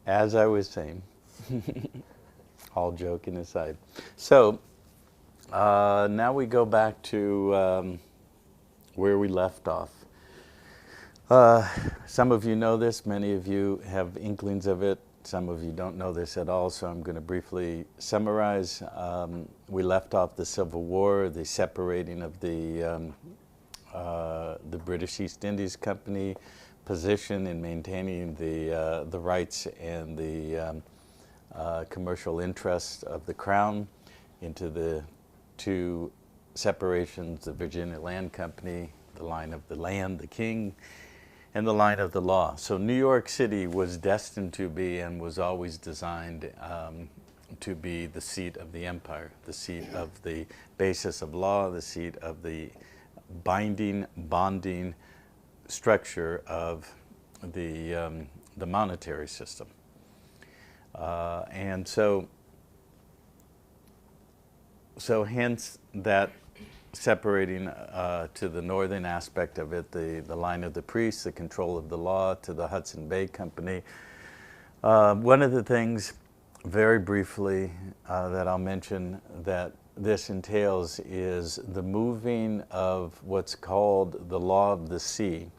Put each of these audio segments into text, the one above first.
as I was saying, all joking aside. So now we go back to where we left off. Some of you know this, many of you have inklings of it, some of you don't know this at all, so I'm going to briefly summarize. We left off the Civil War, the separating of the British East Indies Company position in maintaining the rights and the commercial interests of the Crown into the two separations, the Virginia Land Company, the line of the land, the king, and the line of the law. So New York City was destined to be and was always designed to be the seat of the empire, the seat of the basis of law, the seat of the bonding structure of the monetary system. And so hence that separating to the northern aspect of it, the line of the priests, the control of the law, to the Hudson Bay Company. One of the things, very briefly, that I'll mention that this entails is the moving of what's called the law of the sea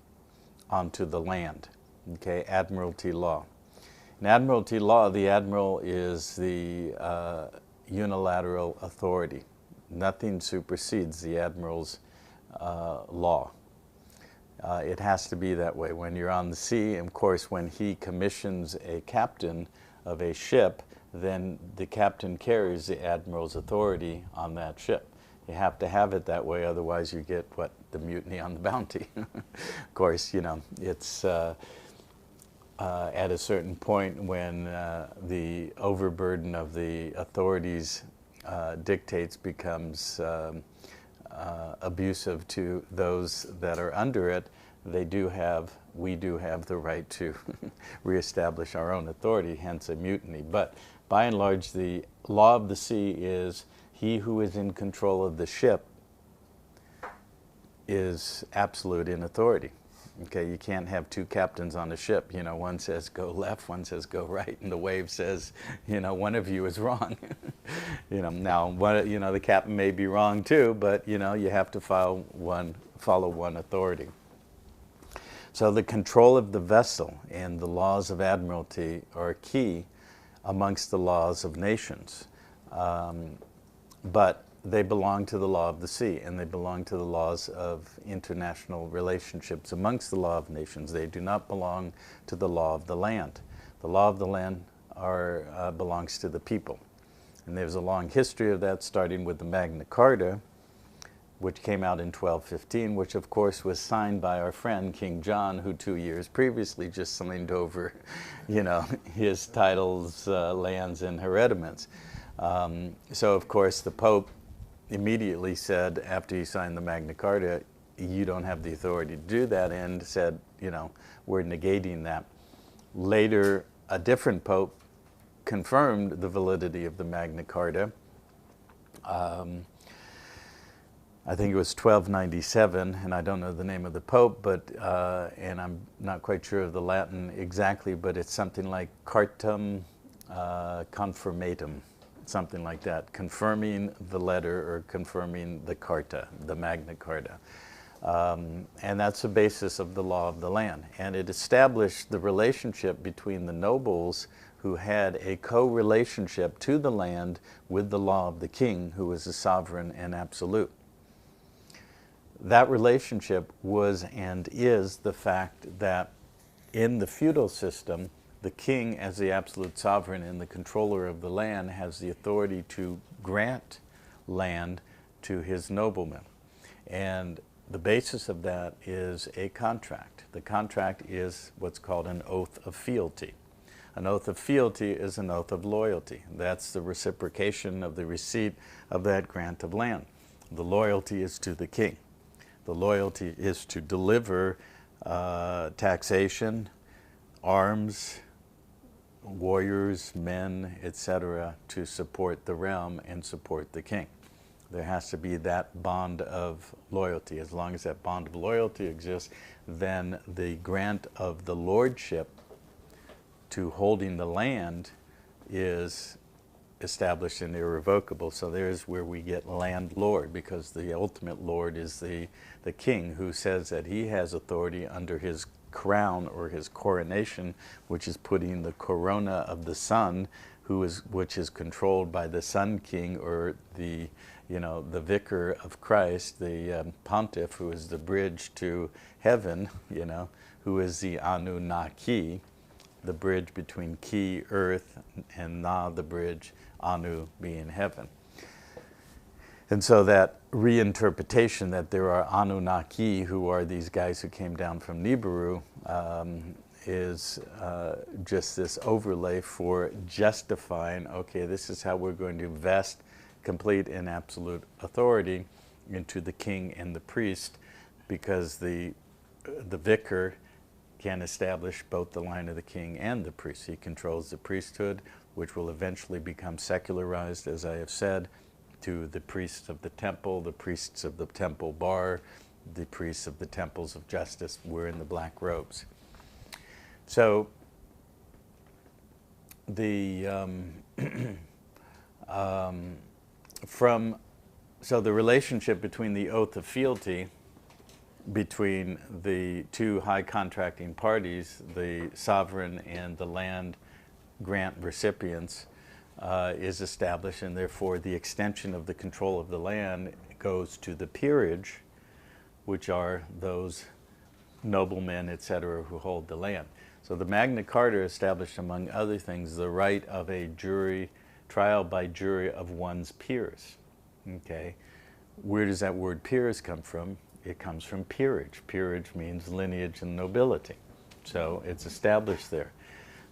onto the land, okay, admiralty law. In admiralty law, the admiral is the unilateral authority. Nothing supersedes the admiral's law. It has to be that way. When you're on the sea, and of course, when he commissions a captain of a ship, then the captain carries the admiral's authority on that ship. You have to have it that way, otherwise you get what? The mutiny on the Bounty. Of course, you know, it's at a certain point when the overburden of the authorities dictates becomes abusive to those that are under it, we do have the right to reestablish our own authority, hence a mutiny. But by and large, the law of the sea is he who is in control of the ship is absolute in authority. Okay, you can't have two captains on a ship. You know, one says go left, one says go right, and the wave says, you know, one of you is wrong. You know, now, you know, the captain may be wrong too, but you know, you have to follow one authority. So the control of the vessel and the laws of admiralty are key amongst the laws of nations, but they belong to the law of the sea, and they belong to the laws of international relationships amongst the law of nations. They do not belong to the law of the land. The law of the land belongs to the people. And there's a long history of that, starting with the Magna Carta, which came out in 1215, which of course was signed by our friend King John, who 2 years previously just signed over, you know, his titles, lands, and hereditaments. So of course the Pope immediately said, after he signed the Magna Carta, you don't have the authority to do that, and said, you know, we're negating that. Later, a different Pope confirmed the validity of the Magna Carta. I think it was 1297, and I don't know the name of the Pope, but, and I'm not quite sure of the Latin exactly, but it's something like Cartum Confirmatum, something like that, confirming the letter or confirming the Carta, the Magna Carta. And that's the basis of the law of the land. And it established the relationship between the nobles who had a co-relationship to the land with the law of the king, who was the sovereign and absolute. That relationship was and is the fact that in the feudal system, the king, as the absolute sovereign and the controller of the land, has the authority to grant land to his noblemen. And the basis of that is a contract. The contract is what's called an oath of fealty. An oath of fealty is an oath of loyalty. That's the reciprocation of the receipt of that grant of land. The loyalty is to the king. The loyalty is to deliver taxation, arms, warriors, men, etc., to support the realm and support the king. There has to be that bond of loyalty. As long as that bond of loyalty exists, then the grant of the lordship to holding the land is established and irrevocable. So there's where we get landlord, because the ultimate lord is the king, who says that he has authority under his crown or his coronation, which is putting the corona of the sun, which is controlled by the Sun King, or the vicar of Christ, the pontiff, who is the bridge to heaven, who is the Anunnaki, the bridge between Ki, earth, and Na, the bridge, Anu being heaven. And so that reinterpretation that there are Anunnaki, who are these guys who came down from Nibiru, is just this overlay for justifying, okay, this is how we're going to vest complete and absolute authority into the king and the priest, because the vicar can establish both the line of the king and the priest. He controls the priesthood, which will eventually become secularized, as I have said, to the priests of the temple, the priests of the temple bar, the priests of the temples of justice wearing the black robes. So the the relationship between the oath of fealty between the two high contracting parties, the sovereign and the land grant recipients, is established, and therefore the extension of the control of the land goes to the peerage, which are those noblemen, etc., who hold the land. So the Magna Carta established, among other things, the right of a trial by jury of one's peers. Okay, where does that word peers come from? It comes from peerage. Peerage means lineage and nobility. So it's established there.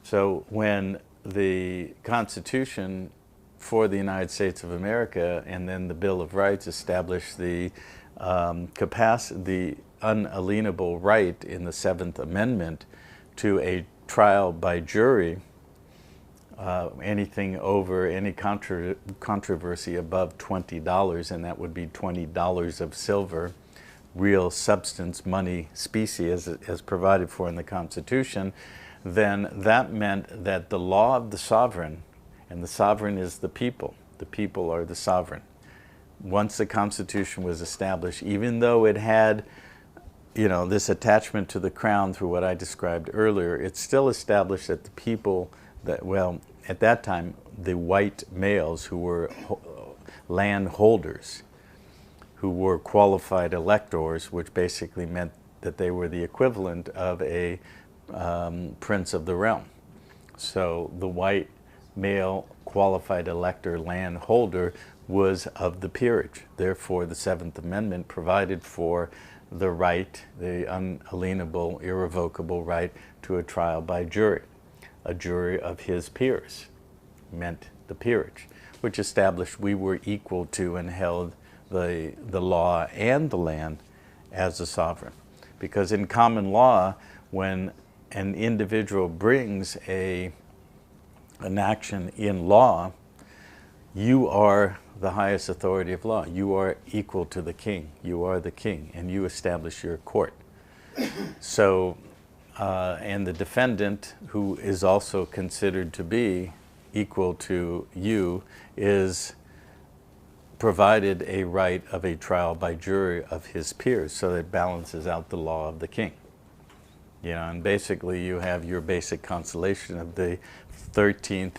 So when the Constitution for the United States of America and then the Bill of Rights established the the unalienable right in the 7th Amendment to a trial by jury, anything over any controversy above $20, and that would be $20 of silver, real substance, money, specie, as provided for in the Constitution, then that meant that the law of the sovereign, and the sovereign is the people are the sovereign. Once the Constitution was established, even though it had this attachment to the crown through what I described earlier, it's still established that the people at that time, the white males who were landholders, who were qualified electors, which basically meant that they were the equivalent of a prince of the realm. So the white male qualified elector landholder was of the peerage. Therefore, the 7th Amendment provided for the right, the unalienable, irrevocable right to a trial by jury. A jury of his peers meant the peerage, which established we were equal to and held the law and the land as the sovereign. Because in common law, when an individual brings an action in law, you are the highest authority of law. You are equal to the king. You are the king, and you establish your court. So, and the defendant, who is also considered to be equal to you, is provided a right of a trial by jury of his peers, so that it balances out the law of the king. And basically you have your basic constellation of the 13th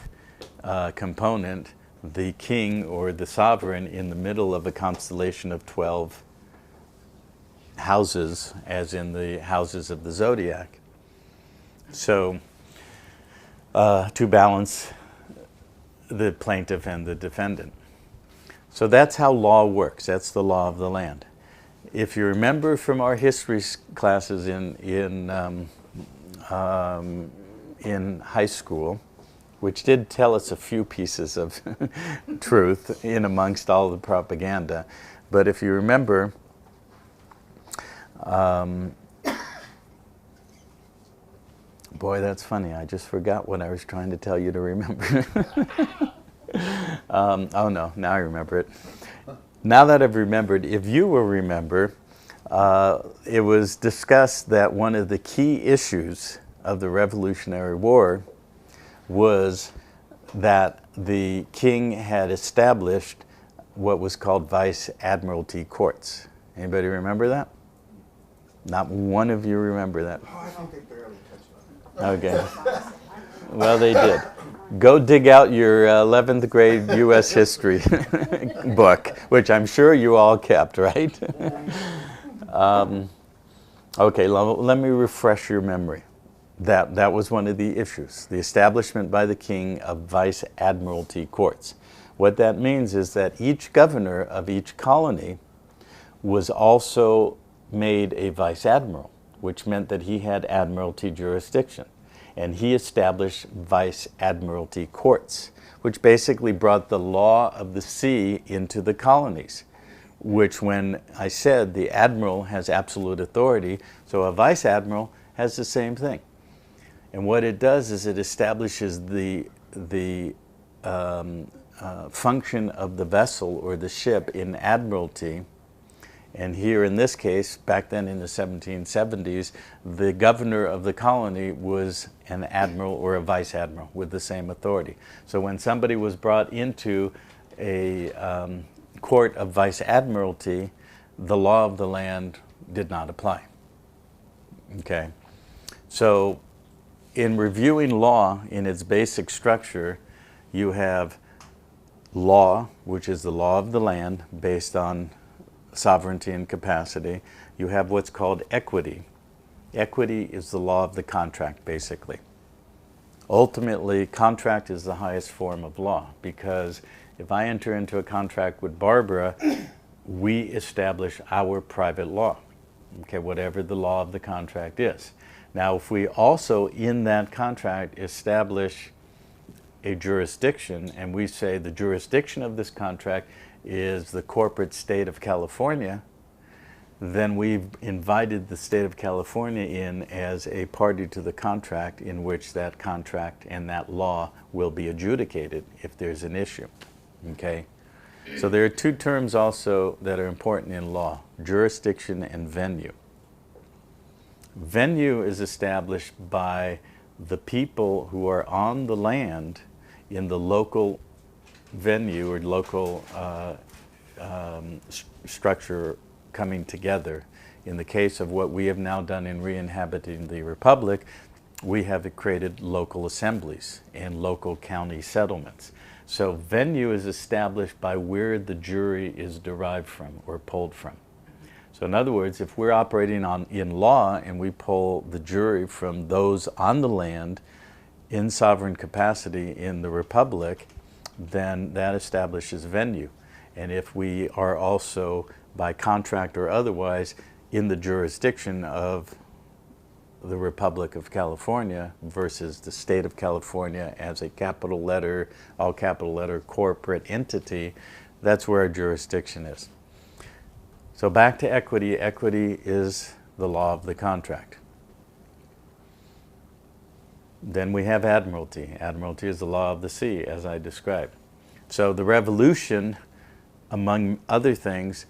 component, the king or the sovereign, in the middle of a constellation of 12 houses, as in the houses of the zodiac. So to balance the plaintiff and the defendant. So that's how law works. That's the law of the land. If you remember from our history classes in high school, which did tell us a few pieces of truth in amongst all the propaganda, but if you remember, boy, that's funny. I just forgot what I was trying to tell you to remember. Oh no, now I remember it. Now that I've remembered, if you will remember, it was discussed that one of the key issues of the Revolutionary War was that the king had established what was called vice admiralty courts. Anybody remember that? Not one of you remember that. Oh, I think they barely touched on it. Okay. Well, they did. Go dig out your 11th grade U.S. history book, which I'm sure you all kept, right? Okay, let me refresh your memory. That was one of the issues, the establishment by the king of vice admiralty courts. What that means is that each governor of each colony was also made a vice admiral, which meant that he had admiralty jurisdiction. And he established vice admiralty courts, which basically brought the law of the sea into the colonies, which, when I said the admiral has absolute authority, so a vice admiral has the same thing. And what it does is it establishes the function of the vessel or the ship in admiralty. And here in this case, back then in the 1770s, the governor of the colony was an admiral or a vice admiral with the same authority. So when somebody was brought into a court of vice admiralty, the law of the land did not apply. Okay, so in reviewing law in its basic structure, you have law, which is the law of the land based on sovereignty and capacity. You have what's called equity. Equity is the law of the contract, basically. Ultimately, contract is the highest form of law, because if I enter into a contract with Barbara, we establish our private law, okay, whatever the law of the contract is. Now, if we also in that contract establish a jurisdiction, and we say the jurisdiction of this contract is the corporate state of California, then we've invited the state of California in as a party to the contract, in which that contract and that law will be adjudicated if there's an issue. Okay? So there are two terms also that are important in law: jurisdiction and venue. Venue is established by the people who are on the land in the local venue or local structure coming together. In the case of what we have now done in re-inhabiting the Republic, we have created local assemblies and local county settlements. So venue is established by where the jury is derived from or pulled from. So in other words, if we're operating in law and we pull the jury from those on the land in sovereign capacity in the Republic, then that establishes venue. And if we are also, by contract or otherwise, in the jurisdiction of the Republic of California versus the state of California as a capital letter, all capital letter corporate entity, that's where our jurisdiction is. So back to equity. Equity is the law of the contract. Then we have admiralty. Admiralty is the law of the sea, as I described. So the Revolution, among other things,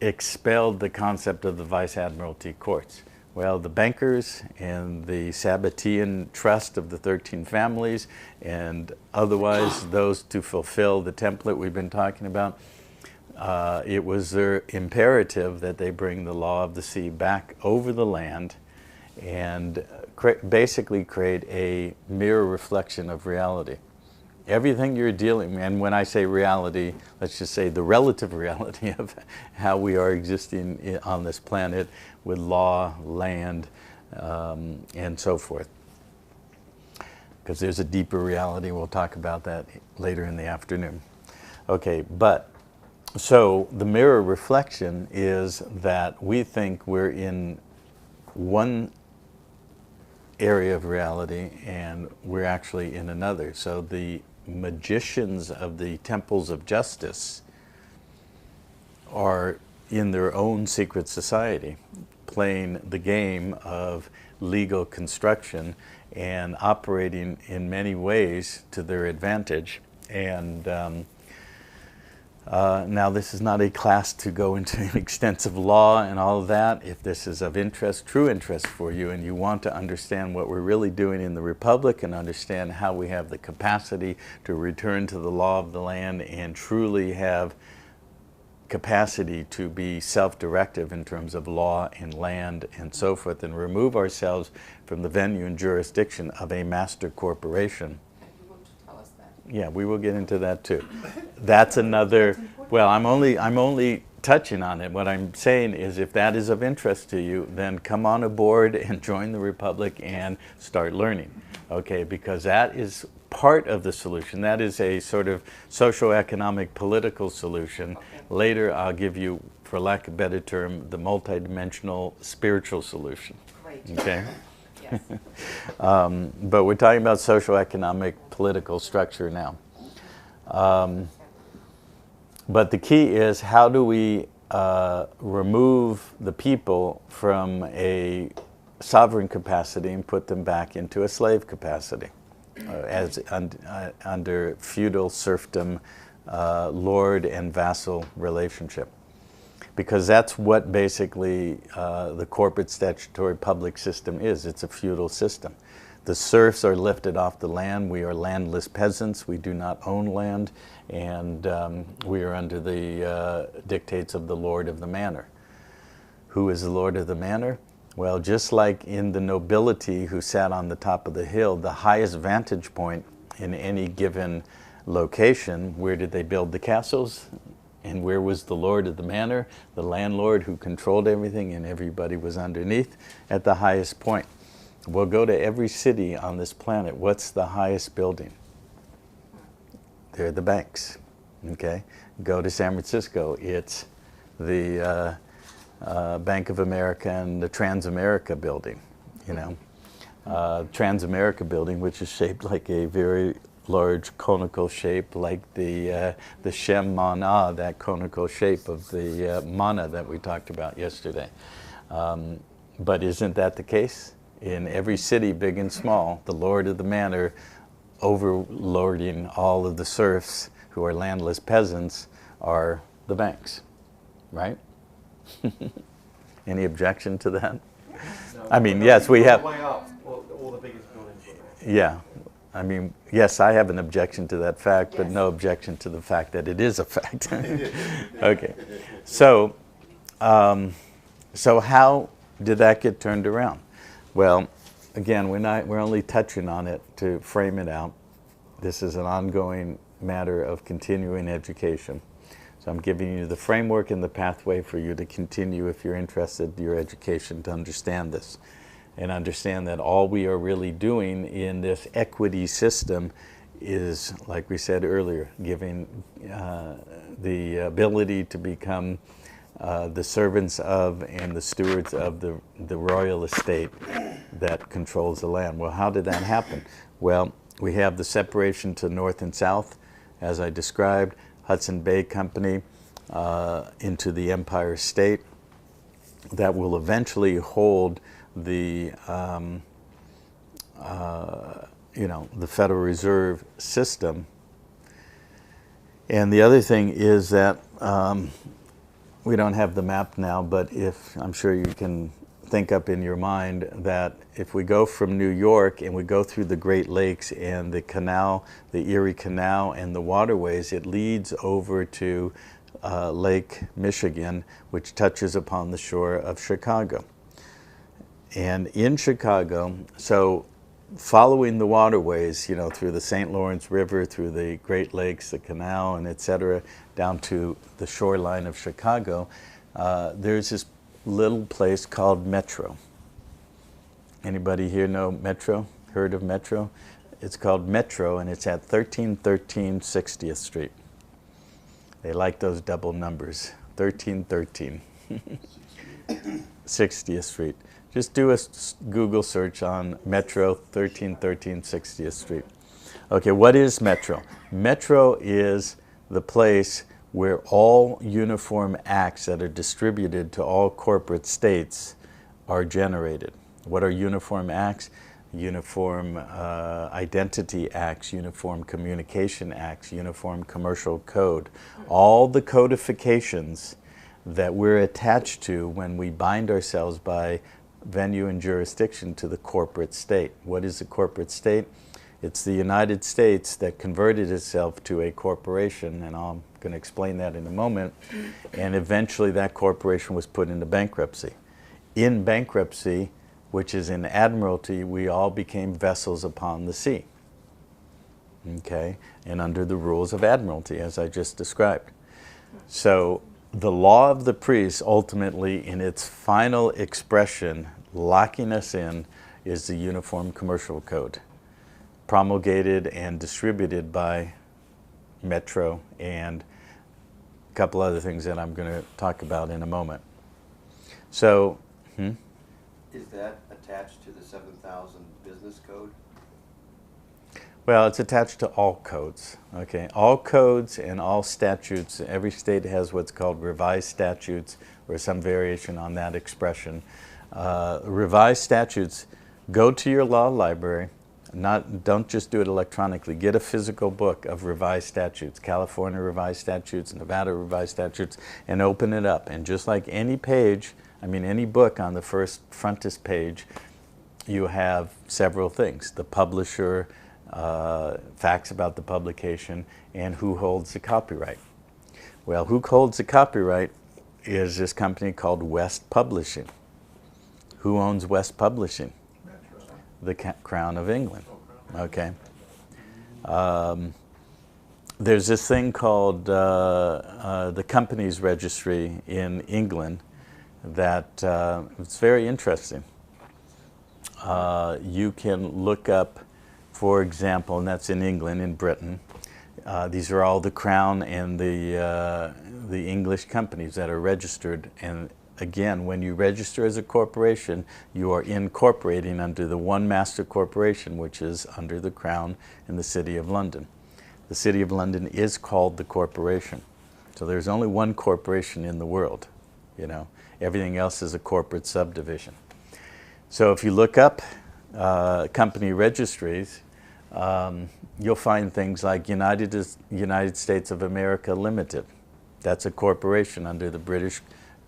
expelled the concept of the vice admiralty courts. Well, the bankers and the Sabbatean trust of the 13 families and otherwise those to fulfill the template we've been talking about, it was their imperative that they bring the law of the sea back over the land and basically create a mirror reflection of reality. Everything you're dealing with, and when I say reality, let's just say the relative reality of how we are existing on this planet with law, land, and so forth. Because there's a deeper reality, we'll talk about that later in the afternoon. Okay, but so the mirror reflection is that we think we're in one area of reality and we're actually in another. So the magicians of the temples of justice are in their own secret society, playing the game of legal construction and operating in many ways to their advantage. And Now, this is not a class to go into extensive law and all of that. If this is of interest, true interest for you, and you want to understand what we're really doing in the Republic and understand how we have the capacity to return to the law of the land and truly have capacity to be self-directive in terms of law and land and so forth, and remove ourselves from the venue and jurisdiction of a master corporation. You want to tell us that? Yeah, we will get into that too. That's another, well, I'm only touching on it. What I'm saying is if that is of interest to you, then come on aboard and join the Republic and start learning, okay? Because that is part of the solution. That is a sort of socio-economic political solution. Okay. Later, I'll give you, for lack of a better term, the multidimensional spiritual solution. Great. Okay? Yes. But we're talking about socio-economic political structure now. But the key is, how do we remove the people from a sovereign capacity and put them back into a slave capacity under feudal serfdom, lord and vassal relationship? Because that's what basically the corporate statutory public system is. It's a feudal system. The serfs are lifted off the land. We are landless peasants. We do not own land, and we are under the dictates of the lord of the manor. Who is the lord of the manor? Well, just like in the nobility who sat on the top of the hill, the highest vantage point in any given location, where did they build the castles? And where was the lord of the manor? The landlord who controlled everything, and everybody was underneath at the highest point. We'll go to every city on this planet. What's the highest building? They're the banks, okay? Go to San Francisco, it's the Bank of America and the Transamerica building, you know. Transamerica building, which is shaped like a very large conical shape, like the Shem Mana, that conical shape of the mana that we talked about yesterday. But isn't that the case? In every city, big and small, the lord of the manor overlording all of the serfs who are landless peasants are the banks, right? Any objection to that? No, I mean, yes, we have. Way up, all the biggest buildings were there. Yeah. I mean, yes, I have an objection to that fact, but Yes. no objection to the fact that it is a fact. Okay. So, so how did that get turned around? Well, again, we're only touching on it to frame it out. This is an ongoing matter of continuing education. So I'm giving you the framework and the pathway for you to continue, if you're interested, your education to understand this. And understand that all we are really doing in this equity system is, like we said earlier, giving the ability to become the servants of and the stewards of the royal estate that controls the land. Well, how did that happen? Well, we have the separation to north and south, as I described, Hudson Bay Company into the Empire State that will eventually hold the the Federal Reserve System. And the other thing is that we don't have the map now, but if I'm sure you can think up in your mind that if we go from New York and we go through the Great Lakes and the canal, the Erie Canal and the waterways, it leads over to Lake Michigan, which touches upon the shore of Chicago. And in Chicago, so following the waterways, you know, through the St. Lawrence River, through the Great Lakes, the canal, and etc., down to the shoreline of Chicago, there's this little place called Metro. Anybody here know Metro? Heard of Metro? It's called Metro, and it's at 1313 60th Street. They like those double numbers, 1313 60th Street. Just do a Google search on Metro 1313 60th Street. Okay, what is Metro? Metro is the place where all uniform acts that are distributed to all corporate states are generated. What are uniform acts? Uniform Identity Acts, Uniform Communication Acts, Uniform Commercial Code, all the codifications that we're attached to when we bind ourselves by venue and jurisdiction to the corporate state. What is a corporate state? It's the United States that converted itself to a corporation, and I'm going to explain that in a moment, and eventually that corporation was put into bankruptcy. In bankruptcy, which is in admiralty, we all became vessels upon the sea, okay, and under the rules of admiralty, as I just described. So the law of the priests, ultimately, in its final expression, locking us in, is the Uniform Commercial Code, promulgated and distributed by Metro and a couple other things that I'm going to talk about in a moment. So, Is that attached to the 7,000 business code? well, it's attached to all codes, okay? All codes and all statutes. Every state has what's called revised statutes or some variation on that expression. Revised statutes, go to your law library. Don't just do it electronically. Get a physical book of revised statutes, California revised statutes, Nevada revised statutes, and open it up. And just like any page, any book on the first frontispiece page, you have several things: the publisher, facts about the publication, and who holds the copyright. Well, who holds the copyright is this company called West Publishing. Who owns West Publishing? The Crown of England, okay? There's this thing called the Companies Registry in England that it's very interesting. You can look up, for example, and that's in England, in Britain, these are all the Crown and the English companies that are registered. And again, when you register as a corporation, you are incorporating under the one master corporation, which is under the Crown in the City of London. The City of London is called the corporation. So there's only one corporation in the world, you know. Everything else is a corporate subdivision. So if you look up company registries, you'll find things like United States of America Limited. That's a corporation under the British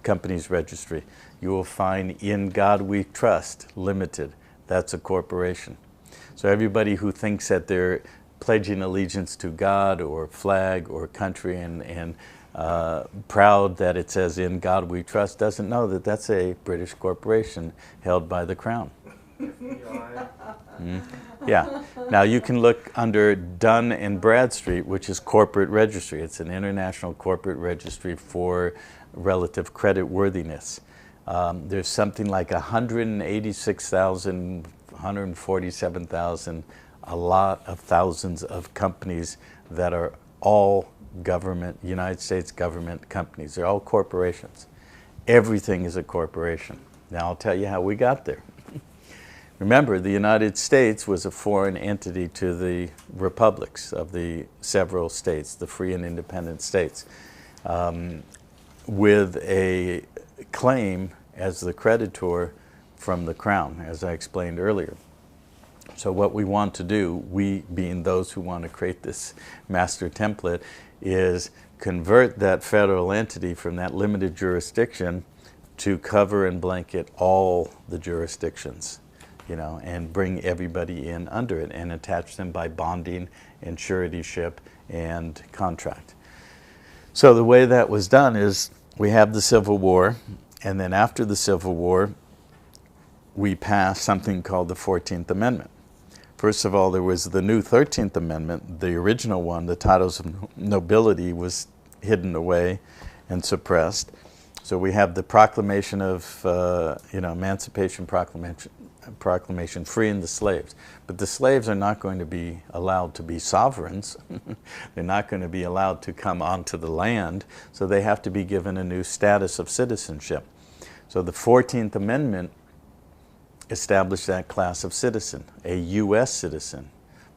Companies Registry. You will find In God We Trust Limited. That's a corporation. So everybody who thinks that they're pledging allegiance to God or flag or country and proud that it says In God We Trust doesn't know that that's a British corporation held by the Crown. Yeah. Now you can look under Dun and Bradstreet, which is corporate registry. It's an international corporate registry for relative credit worthiness. There's something like 186,000, 147,000, a lot of thousands of companies that are all government, United States government companies. They're all corporations. Everything is a corporation. Now I'll tell you how we got there. Remember, the United States was a foreign entity to the republics of the several states, the free and independent states, with a claim as the creditor from the Crown, as I explained earlier. So what we want to do, we being those who want to create this master template, is convert that federal entity from that limited jurisdiction to cover and blanket all the jurisdictions, you know, and bring everybody in under it and attach them by bonding and suretyship and contract. So the way that was done is we have the Civil War, and then after the Civil War, we passed something called the 14th Amendment. First of all, there was the new 13th Amendment. The original one, the titles of nobility, was hidden away and suppressed. So we have the Proclamation of, Emancipation Proclamation freeing the slaves. But the slaves are not going to be allowed to be sovereigns. They're not going to be allowed to come onto the land, so they have to be given a new status of citizenship. So the 14th Amendment established that class of citizen, a U.S. citizen.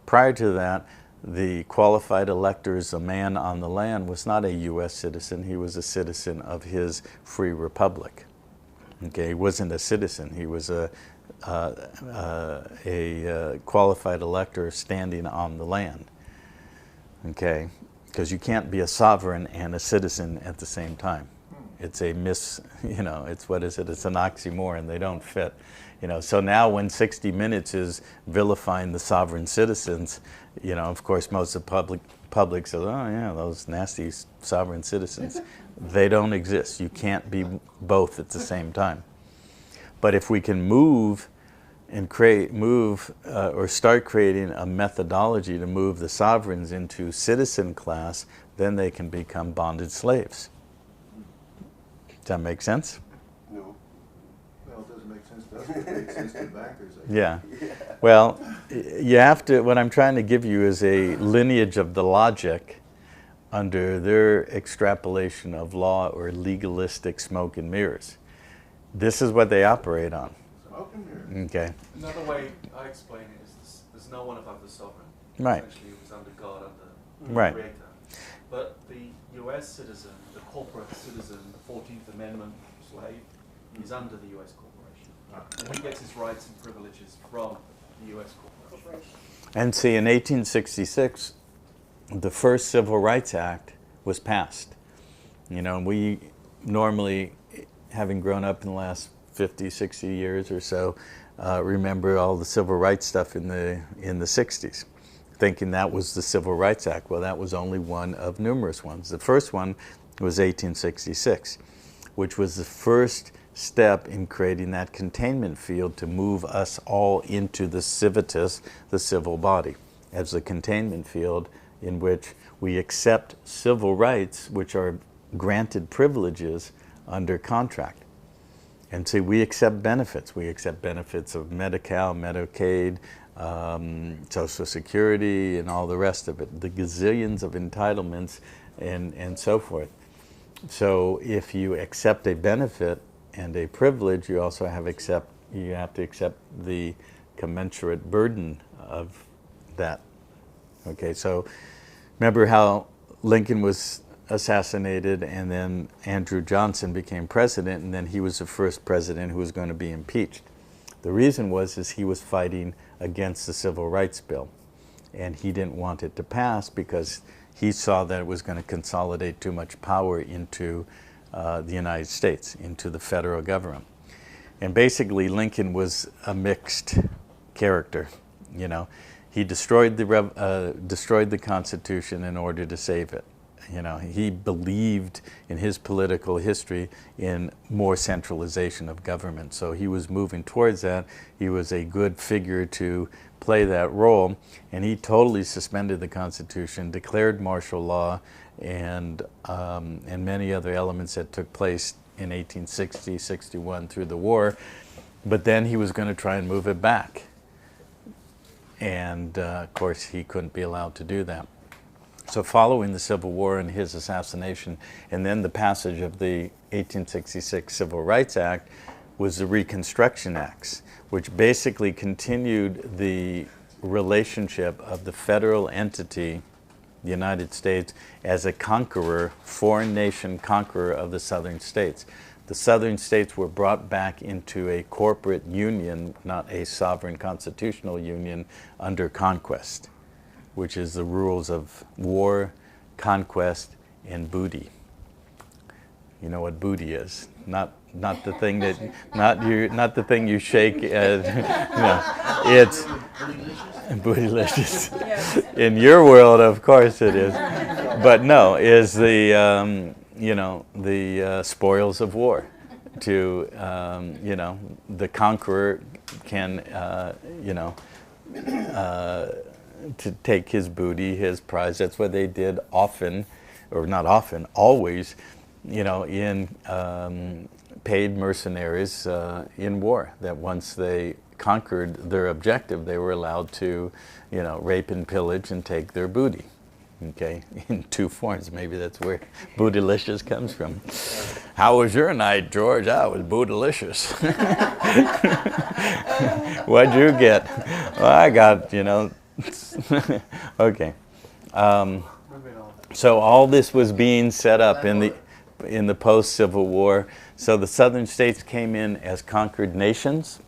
Prior to that, the qualified electors, a man on the land, was not a U.S. citizen. He was a citizen of his free republic. Okay, he wasn't a citizen. He was a a qualified elector standing on the land. Okay, because you can't be a sovereign and a citizen at the same time. It's a it's what is it? It's an oxymoron. They don't fit. So now when 60 Minutes is vilifying the sovereign citizens, of course most of the public says, oh yeah, those nasty sovereign citizens. They don't exist. You can't be both at the same time. But if we can move and or start creating a methodology to move the sovereigns into citizen class, then they can become bonded slaves. Does that make sense? No. Well, it doesn't make sense to us, it makes sense to bankers. I think. Yeah. Well, you have to, what I'm trying to give you is a lineage of the logic under their extrapolation of law or legalistic smoke and mirrors. This is what they operate on. Smoke and mirrors. Okay. Another way I explain it is there's no one above the sovereign. Right. Essentially, it was under God, under Right. the Creator. But the U.S. citizen, the corporate citizen, the 14th Amendment slave, is under the U.S. corporation. And he gets his rights and privileges from the U.S. corporation. And see, in 1866, the first Civil Rights Act was passed. And we normally, having grown up in the last 50, 60 years or so, remember all the civil rights stuff in the 60s, thinking that was the Civil Rights Act. Well, that was only one of numerous ones. The first one was 1866, which was the first step in creating that containment field to move us all into the civitas, the civil body, as a containment field in which we accept civil rights, which are granted privileges under contract. And see, we accept benefits. We accept benefits of Medi-Cal, Medicaid, Social Security, and all the rest of it, the gazillions of entitlements and so forth. So if you accept a benefit and a privilege, you also have to accept the commensurate burden of that. Okay, so remember how Lincoln was assassinated and then Andrew Johnson became president, and then he was the first president who was going to be impeached. The reason was he was fighting against the Civil Rights Bill, and he didn't want it to pass because he saw that it was going to consolidate too much power into the United States, into the federal government. And basically Lincoln was a mixed character. He destroyed the Constitution in order to save it. He believed in his political history in more centralization of government. So he was moving towards that. He was a good figure to play that role. And he totally suspended the Constitution, declared martial law, and many other elements that took place in 1860, 61 through the war. But then he was going to try and move it back. And of course, he couldn't be allowed to do that. So following the Civil War and his assassination, and then the passage of the 1866 Civil Rights Act, was the Reconstruction Acts, which basically continued the relationship of the federal entity, the United States, as a conqueror, foreign nation conqueror of the southern states. The southern states were brought back into a corporate union, not a sovereign constitutional union, under conquest, which is the rules of war, conquest, and booty. You know what booty is? Not the thing that not the thing you shake. It's bootylicious. In your world, of course, it is. But no, is the the spoils of war. To the conqueror can to take his booty, his prize. That's what they did often, or not often, always, in paid mercenaries in war, that once they conquered their objective, they were allowed to, rape and pillage and take their booty. Okay, in two forms. Maybe that's where bootylicious comes from. How was your night, George? I was bootylicious. What'd you get? Well, I got, okay. So all this was being set up in the post-Civil War. So the southern states came in as conquered nations,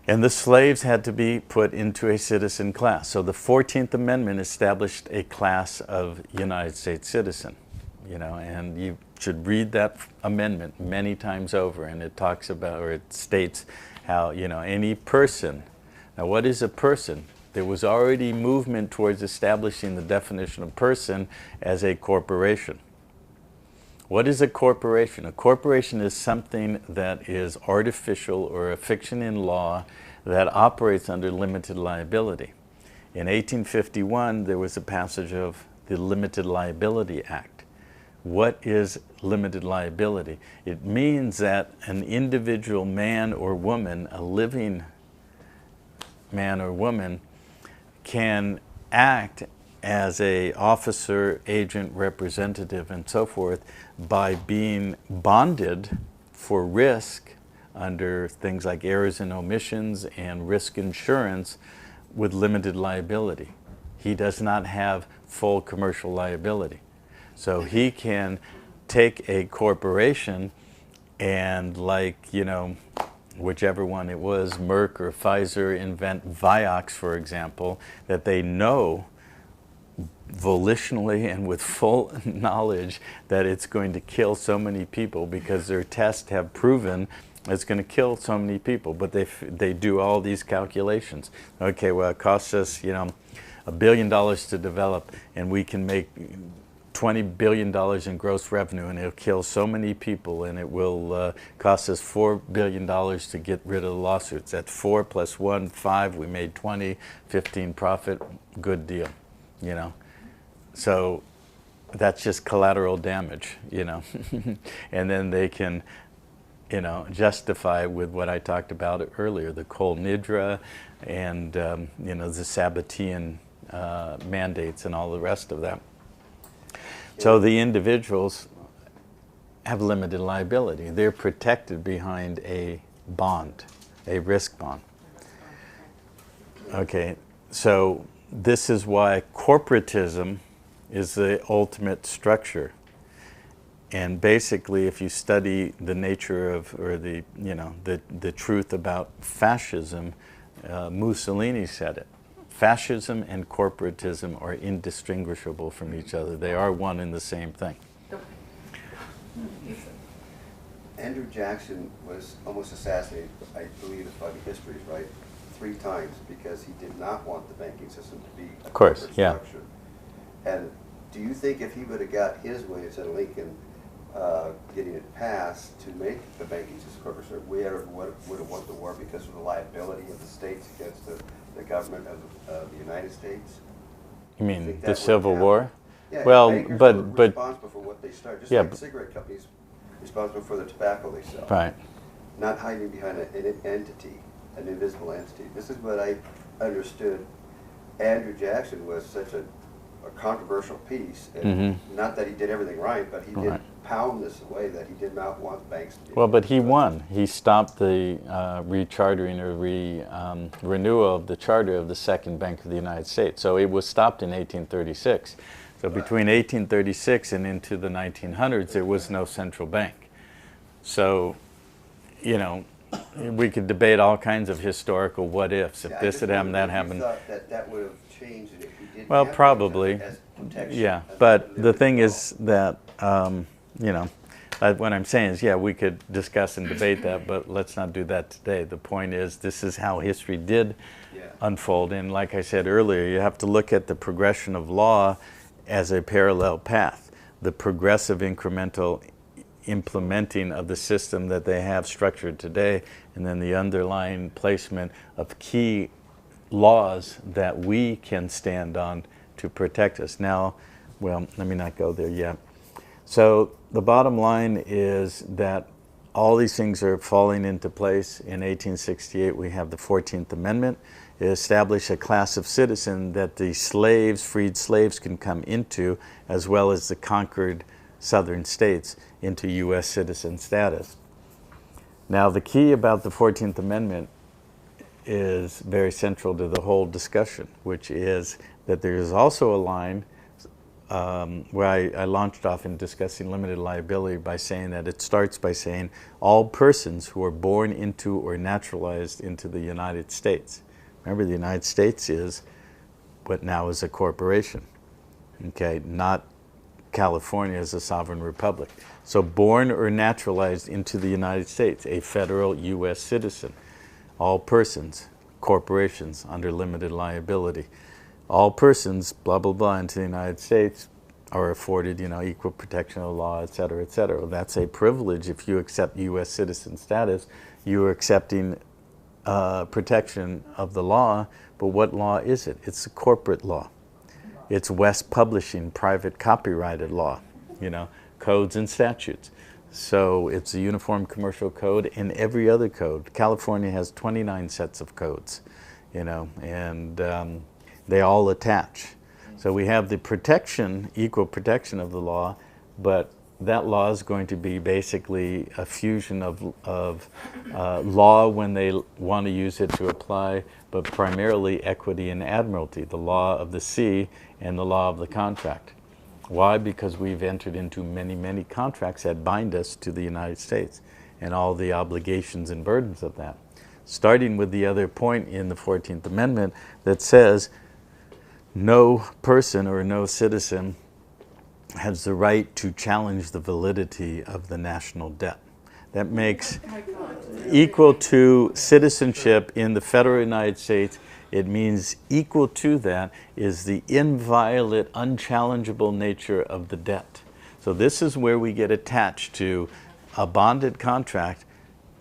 And the slaves had to be put into a citizen class. So the 14th Amendment established a class of United States citizen, you know, and you should read that amendment many times over, and it talks about, or it states how, you know, any person. Now, what is a person? There was already movement towards establishing the definition of person as a corporation. What is a corporation? A corporation is something that is artificial or a fiction in law that operates under limited liability. In 1851, there was a passage of the Limited Liability Act. What is limited liability? It means that an individual man or woman, a living man or woman, can act as a officer, agent, representative, and so forth by being bonded for risk under things like errors and omissions and risk insurance with limited liability. He does not have full commercial liability. So he can take a corporation and, like, you know, whichever one it was, Merck or Pfizer, invent Vioxx, for example, that they know volitionally and with full knowledge that it's going to kill so many people because their tests have proven it's going to kill so many people, but they do all these calculations. Okay, well, it costs us, you know, $1 billion to develop, and we can make $20 billion in gross revenue, and it'll kill so many people, and it will cost us $4 billion to get rid of the lawsuits. That's 4 plus 1, 5. We made 20, 15 profit. Good deal, you know. So that's just collateral damage, you know. And then they can, you know, justify with what I talked about earlier, the Kol Nidra and, you know, the Sabbatean mandates and all the rest of that. So the individuals have limited liability. They're protected behind a bond, a risk bond. Okay, so this is why corporatism is the ultimate structure. And basically, if you study the nature of, or the, you know, the truth about fascism, Mussolini said it. Fascism and corporatism are indistinguishable from each other. They are one and the same thing. Andrew Jackson was almost assassinated, I believe, if the history is right, 3 times because he did not want the banking system to be a corporate structure. And do you think if he would have got his way instead of Lincoln getting it passed to make the banking system corporate structure, we would have won the war because of the liability of the states against the government of the United States? You mean the Civil War? Yeah, well, bankers but were responsible for what they started, just like cigarette companies responsible for the tobacco they sell. Right. Not hiding behind an entity, an invisible entity. This is what I understood. Andrew Jackson was such a controversial piece, and not that he did everything right, but he did pound this away that he did not want banks to be. Well, but he won. He stopped the rechartering or renewal of the charter of the Second Bank of the United States. So it was stopped in 1836. So between 1836 and into the 1900s, there was no central bank. So, you know, we could debate all kinds of historical what ifs. If this had happened, that happened. I thought that would have changed it if he did. Well, probably. As protection, yeah, as but the thing is that, you know, what I'm saying is, yeah, we could discuss and debate that, but let's not do that today. The point is, this is how history did unfold. And like I said earlier, you have to look at the progression of law as a parallel path. The progressive incremental implementing of the system that they have structured today, and then the underlying placement of key laws that we can stand on to protect us. Now, well, let me not go there yet. So the bottom line is that all these things are falling into place. In 1868, we have the 14th Amendment. It established a class of citizen that the slaves, freed slaves, can come into, as well as the conquered southern states, into U.S. citizen status. Now, the key about the 14th Amendment is very central to the whole discussion, which is that there is also a line where I launched off in discussing limited liability by saying that it starts by saying all persons who are born into or naturalized into the United States. Remember, the United States is what now is a corporation, okay, not California as a sovereign republic. So born or naturalized into the United States, a federal U.S. citizen. All persons, corporations under limited liability. All persons, blah, blah, blah, into the United States are afforded, equal protection of the law, et cetera, et cetera. Well, that's a privilege. If you accept U.S. citizen status, you are accepting protection of the law. But what law is it? It's a corporate law. It's West Publishing, private copyrighted law, codes and statutes. So it's a uniform commercial code and every other code. California has 29 sets of codes, and they all attach. So we have the protection, equal protection of the law, but that law is going to be basically a fusion of law when they want to use it to apply, but primarily equity and admiralty, the law of the sea and the law of the contract. Why? Because we've entered into many, many contracts that bind us to the United States and all the obligations and burdens of that. Starting with the other point in the 14th Amendment that says no person or no citizen has the right to challenge the validity of the national debt. That makes equal to citizenship in the federal United States. It means equal to that is the inviolate, unchallengeable nature of the debt. So this is where we get attached to a bonded contract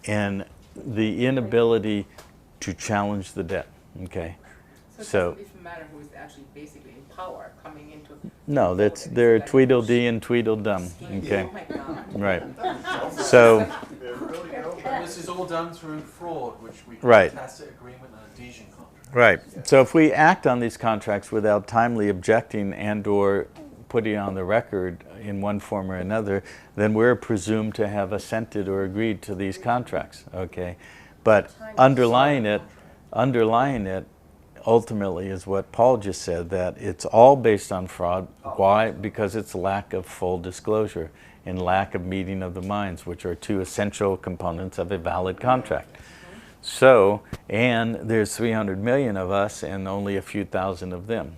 and the inability to challenge the debt. Okay. So it doesn't matter who is actually basically in power coming into. No, they're Tweedledee and Tweedledum. Okay. Oh my God. Right. So. This is all done through fraud, which we call Right. tacit agreement and adhesion contract. Right. So if we act on these contracts without timely objecting and or putting on the record in one form or another, then we're presumed to have assented or agreed to these contracts. Okay. But underlying it ultimately is what Paul just said, that it's all based on fraud. Why? Because it's lack of full disclosure and lack of meeting of the minds, which are two essential components of a valid contract. So, and there's 300 million of us and only a few thousand of them.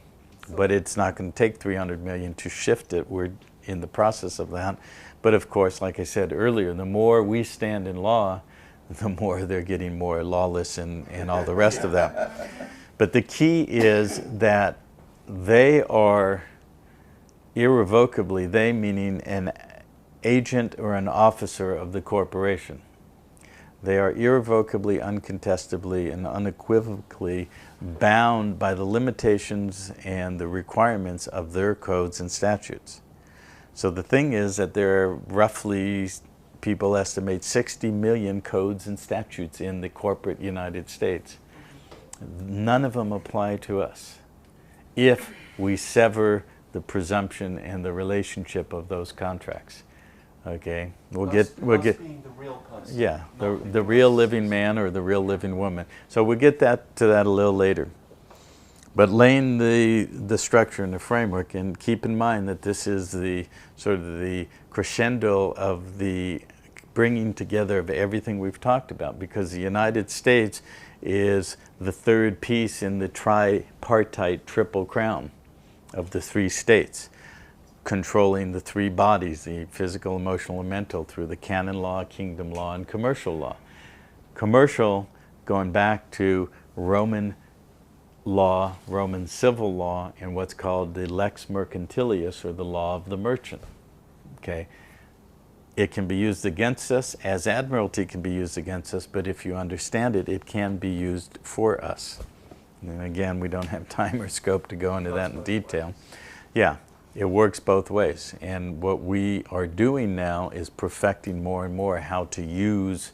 But it's not going to take 300 million to shift it. We're in the process of that. But of course, like I said earlier, the more we stand in law, the more they're getting more lawless and all the rest of that. But the key is that they are irrevocably, they meaning an agent or an officer of the corporation. They are irrevocably, uncontestably, and unequivocally bound by the limitations and the requirements of their codes and statutes. So the thing is that there are roughly, people estimate 60 million codes and statutes in the corporate United States. None of them apply to us if we sever the presumption and the relationship of those contracts. Okay, we'll get being the real person. Yeah, the real living man or the real living woman. So we'll get to that a little later. But laying the structure and the framework, and keep in mind that this is the sort of the crescendo of the bringing together of everything we've talked about, because the United States is the third piece in the tripartite triple crown of the three states, controlling the three bodies, the physical, emotional, and mental, through the canon law, kingdom law, and commercial law. Commercial, going back to Roman law, Roman civil law, and what's called the lex mercantilius, or the law of the merchant. Okay, it can be used against us, as admiralty can be used against us, but if you understand it, it can be used for us. And again, we don't have time or scope to go into that in detail. Yeah, it works both ways. And what we are doing now is perfecting more and more how to use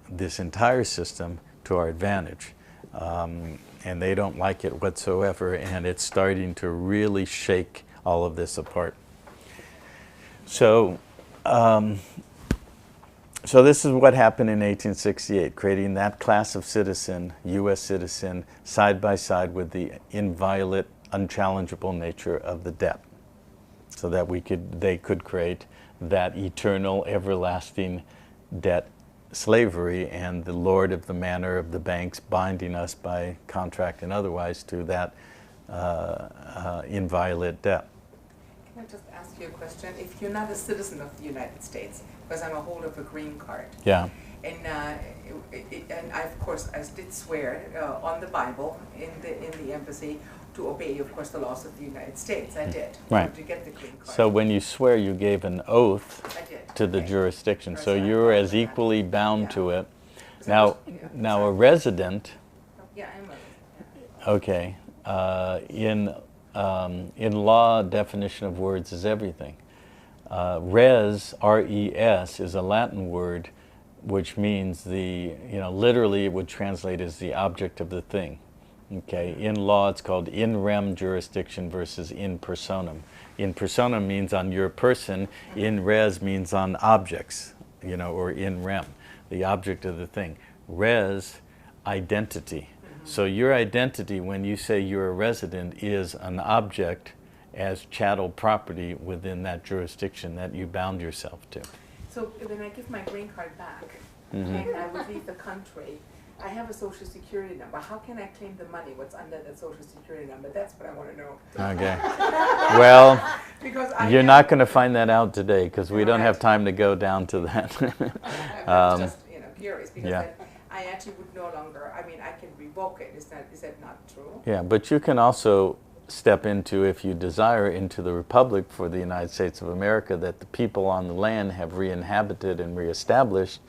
this entire system to our advantage. And they don't like it whatsoever, and it's starting to really shake all of this apart. So, so this is what happened in 1868, creating that class of citizen, U.S. citizen, side by side with the inviolate, unchallengeable nature of the debt, so that they could create that eternal, everlasting debt slavery and the lord of the manor of the banks binding us by contract and otherwise to that inviolate debt. Can I just ask you a question? If you're not a citizen of the United States, because I'm a holder of a green card, Yeah. and and I, of course, I did swear on the Bible in the embassy to obey, of course, the laws of the United States. I did. Right. To get the green card. So when you swear, you gave an oth I did. to the Okay. jurisdiction, so Right. you're as equally bound Yeah. to it. So Now, yeah, now a sorry. resident, Yeah, I'm a, okay, in law, definition of words is everything. Res, R-E-S, is a Latin word which means literally it would translate as the object of the thing. Okay, in law it's called in rem jurisdiction versus in personam. In personam means on your person, in res means on objects, or in rem, the object of the thing. Res, identity. So your identity, when you say you're a resident, is an object as chattel property within that jurisdiction that you bound yourself to. so when I give my green card back Mm-hmm. and I would leave the country, I have a social security number. How can I claim the money? What's under that social security number? That's what I want to know. Okay. Well, Because I you're have- not going to find that out today because we don't have Right. time to go down to that. I'm just curious because yeah. then I actually would no longer. I mean, I can revoke it. Is that not true? Yeah, but you can also step into, if you desire, into the Republic for the United States of America that the people on the land have re-inhabited and re-established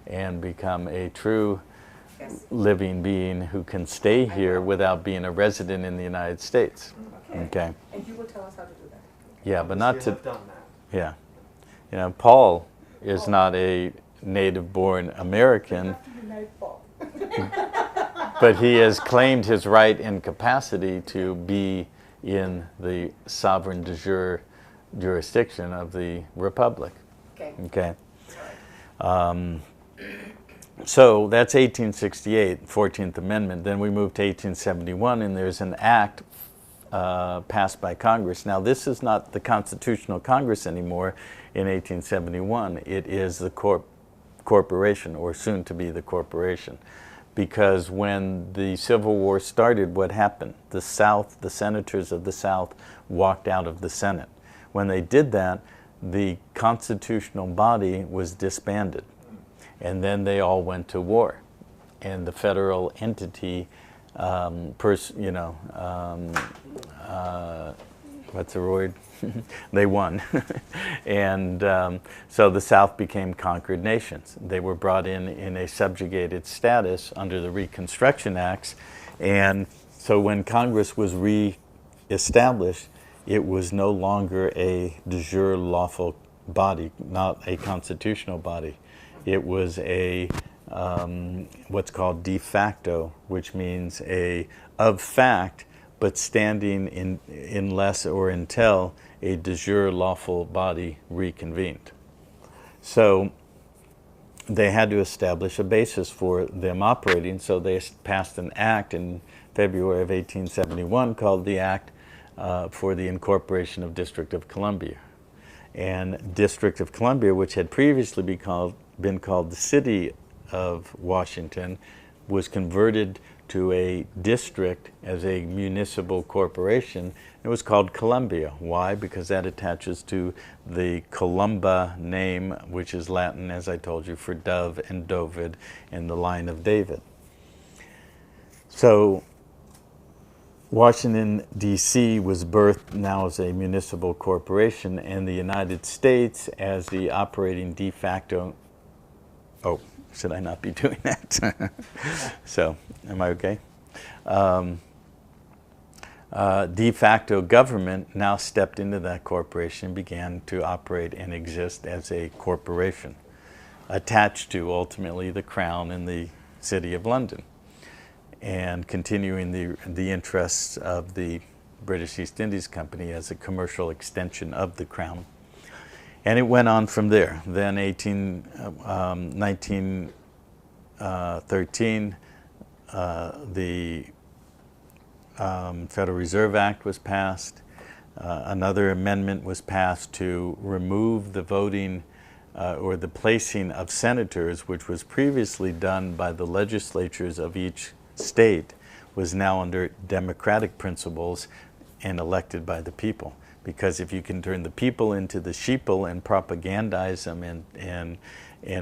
and become a true Yes. living being who can stay here without being a resident in the United States. Okay. And you will tell us how to do that. Yeah, but not Obviously to, have done that. yeah. Paul is not a native-born American, but he has claimed his right and capacity to be in the sovereign de jure jurisdiction of the Republic. Okay. Okay. So that's 1868, 14th Amendment. Then we move to 1871, and there's an act passed by Congress. Now, this is not the Constitutional Congress anymore in 1871. It is the corporation, or soon to be the corporation. Because when the Civil War started, what happened? The South, the senators of the South walked out of the Senate. When they did that, the constitutional body was disbanded. And then they all went to war. And the federal entity, what's the word? They won. And so the South became conquered nations. They were brought in a subjugated status under the Reconstruction Acts. And so when Congress was re-established, it was no longer a de jure lawful body, not a constitutional body. It was a what's called de facto, which means of fact, but standing in unless or until a de jure lawful body reconvened. So they had to establish a basis for them operating, so they passed an act in February of 1871 called the Act for the Incorporation of District of Columbia. And District of Columbia, which had previously been called the City of Washington, was converted to a district as a municipal corporation. It was called Columbia. Why? Because that attaches to the Columba name, which is Latin, as I told you, for dove and Dovid in the line of David. So Washington, D.C. was birthed now as a municipal corporation, and the United States as the operating de facto. Oh, should I not be doing that? So, am I okay? De facto government now stepped into that corporation, began to operate and exist as a corporation, attached to ultimately the Crown and the City of London, and continuing the interests of the British East Indies Company as a commercial extension of the Crown. And it went on from there. Then 1913, the Federal Reserve Act was passed. Another amendment was passed to remove the voting or the placing of senators, which was previously done by the legislatures of each state, was now under democratic principles and elected by the people. Because if you can turn the people into the sheeple and propagandize them and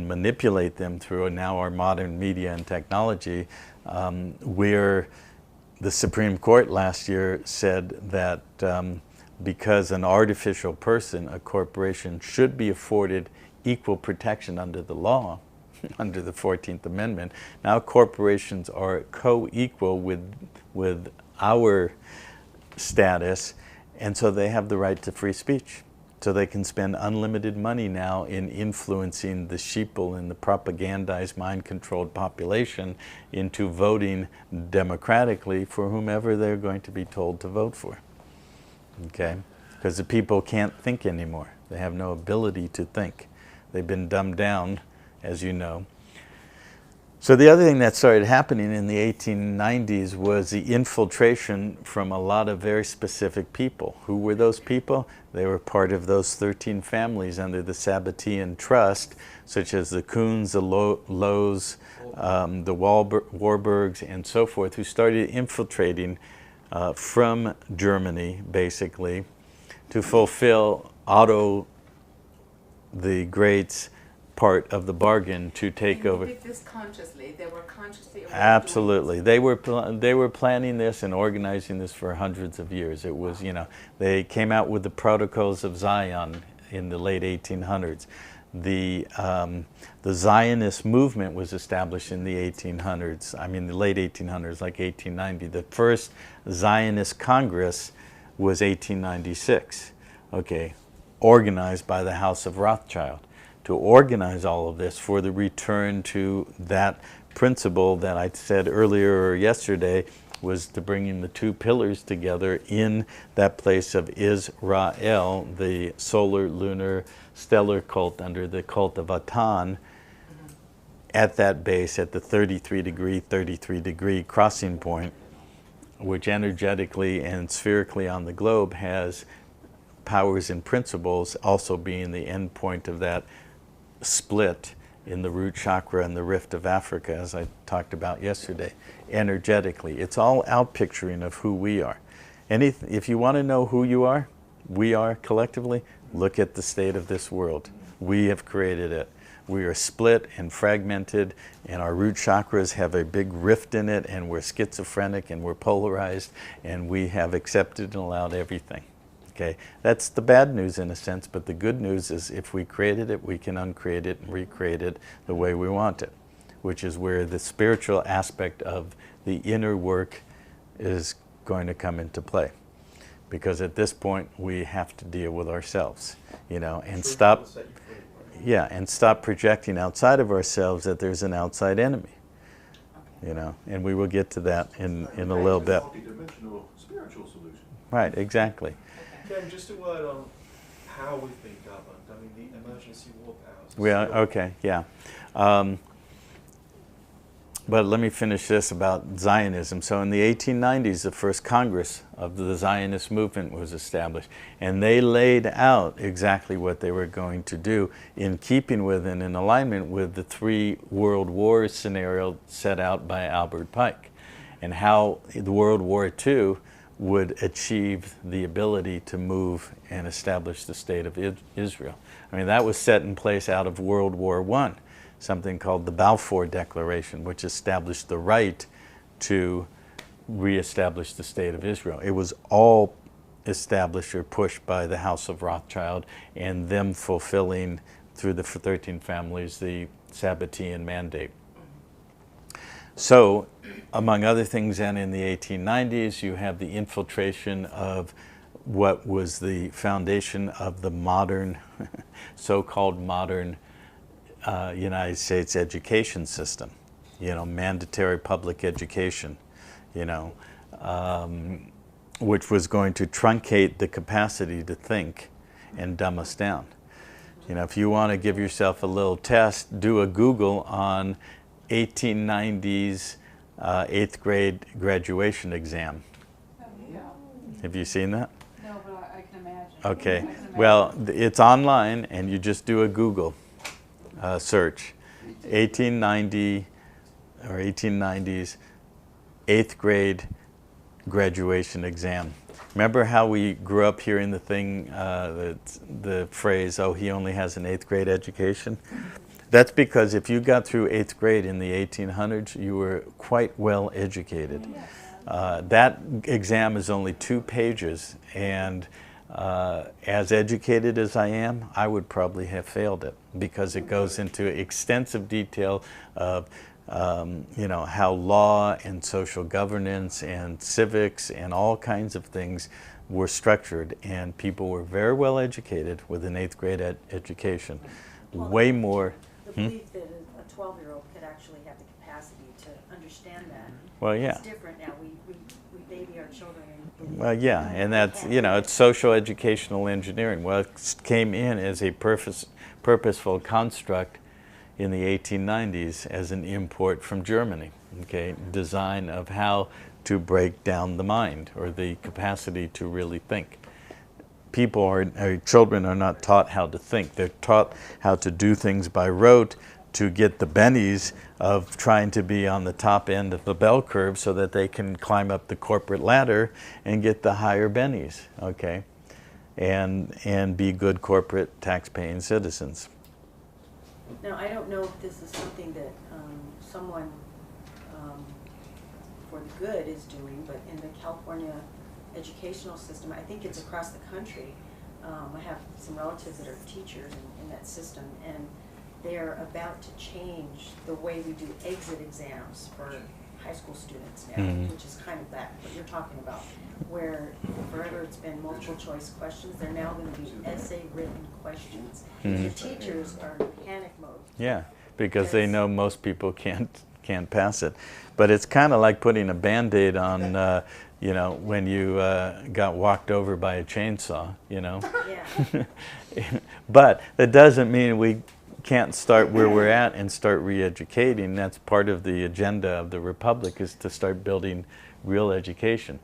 manipulate them through now our modern media and technology, where the Supreme Court last year said that because an artificial person, a corporation, should be afforded equal protection under the law, under the 14th Amendment. Now corporations are co-equal with our status, and so they have the right to free speech. So they can spend unlimited money now in influencing the sheeple and the propagandized, mind-controlled population into voting democratically for whomever they're going to be told to vote for. Okay? Because the people can't think anymore. They have no ability to think. They've been dumbed down, as you know. So the other thing that started happening in the 1890s was the infiltration from a lot of very specific people. Who were those people? They were part of those 13 families under the Sabbatean Trust, such as the Kuhns, the Lows, the Warburgs, and so forth, who started infiltrating from Germany, basically, to fulfill Otto the Great's part of the bargain to take over. They did this consciously. They were consciously aware. Absolutely, they were planning this and organizing this for hundreds of years. It was, you know, they came out with the Protocols of Zion in the late 1800s. The Zionist movement was established in the 1800s. I mean, the late 1800s, like 1890. The first Zionist Congress was 1896. Okay, organized by the House of Rothschild, to organize all of this for the return to that principle that I said earlier or yesterday was to bringing the two pillars together in that place of Israel, the solar, lunar, stellar cult under the cult of Atan, at that base, at the 33 degree crossing point, which energetically and spherically on the globe has powers and principles, also being the end point of that split in the root chakra and the rift of Africa, as I talked about yesterday, energetically. It's all outpicturing of who we are. If you want to know who you are, we are collectively, look at the state of this world. We have created it. We are split and fragmented, and our root chakras have a big rift in it, and we're schizophrenic and we're polarized, and we have accepted and allowed everything. Okay, that's the bad news in a sense, but the good news is if we created it, we can uncreate it and recreate it the way we want it, which is where the spiritual aspect of the inner work is going to come into play. Because at this point, we have to deal with ourselves, you know, and stop projecting outside of ourselves that there's an outside enemy, you know, and we will get to that in a little bit. Multidimensional spiritual solution. Right, exactly. Ken, just a word on how we've been governed. I mean, the emergency war powers. We are, okay, yeah. But let me finish this about Zionism. So in the 1890s, the first Congress of the Zionist movement was established, and they laid out exactly what they were going to do in keeping with and in alignment with the 3 world wars scenario set out by Albert Pike, and how the World War II would achieve the ability to move and establish the state of Israel. I mean, that was set in place out of World War I, something called the Balfour Declaration, which established the right to reestablish the state of Israel. It was all established or pushed by the House of Rothschild and them fulfilling through the 13 families the Sabbatean mandate. So, among other things, then in the 1890s, you have the infiltration of what was the foundation of the modern, so-called modern United States education system. You know, mandatory public education, you know, which was going to truncate the capacity to think and dumb us down. You know, if you want to give yourself a little test, do a Google on 1890s 8th grade graduation exam, Yeah. Have you seen that? No, but I can imagine. Okay. I can imagine. Well, it's online, and you just do a Google search. 1890 or 1890s 8th grade graduation exam. Remember how we grew up hearing the thing, the phrase, "Oh, he only has an 8th grade education"? That's because if you got through 8th grade in the 1800s, you were quite well educated. That exam is only 2 pages, and as educated as I am, I would probably have failed it, because it goes into extensive detail of you know, how law and social governance and civics and all kinds of things were structured, and people were very well educated with an 8th grade education. Well, Way more. The belief that a 12-year-old could actually have the capacity to understand that. Well, yeah. It's different now. We baby our children. And Well, yeah, and that's, you know, it's social educational engineering. Well, it came in as a purposeful construct in the 1890s as an import from Germany, okay? Design of how to break down the mind, or the capacity to really think. Children are not taught how to think. They're taught how to do things by rote, to get the bennies of trying to be on the top end of the bell curve so that they can climb up the corporate ladder and get the higher bennies, okay? And be good corporate tax-paying citizens. Now, I don't know if this is something that someone for the good is doing, but in the California educational system, I think it's across the country. I have some relatives that are teachers in that system, and they're about to change the way we do exit exams for high school students now, which is kind of that, what you're talking about, where forever it's been multiple choice questions. They're now going to be essay written questions. The teachers are in panic mode. Yeah, because they know most people can't pass it. But it's kind of like putting a Band-Aid on, you know, when you got walked over by a chainsaw, you know. Yeah. But that doesn't mean we can't start where we're at and start re-educating. That's part of the agenda of the Republic, is to start building real education.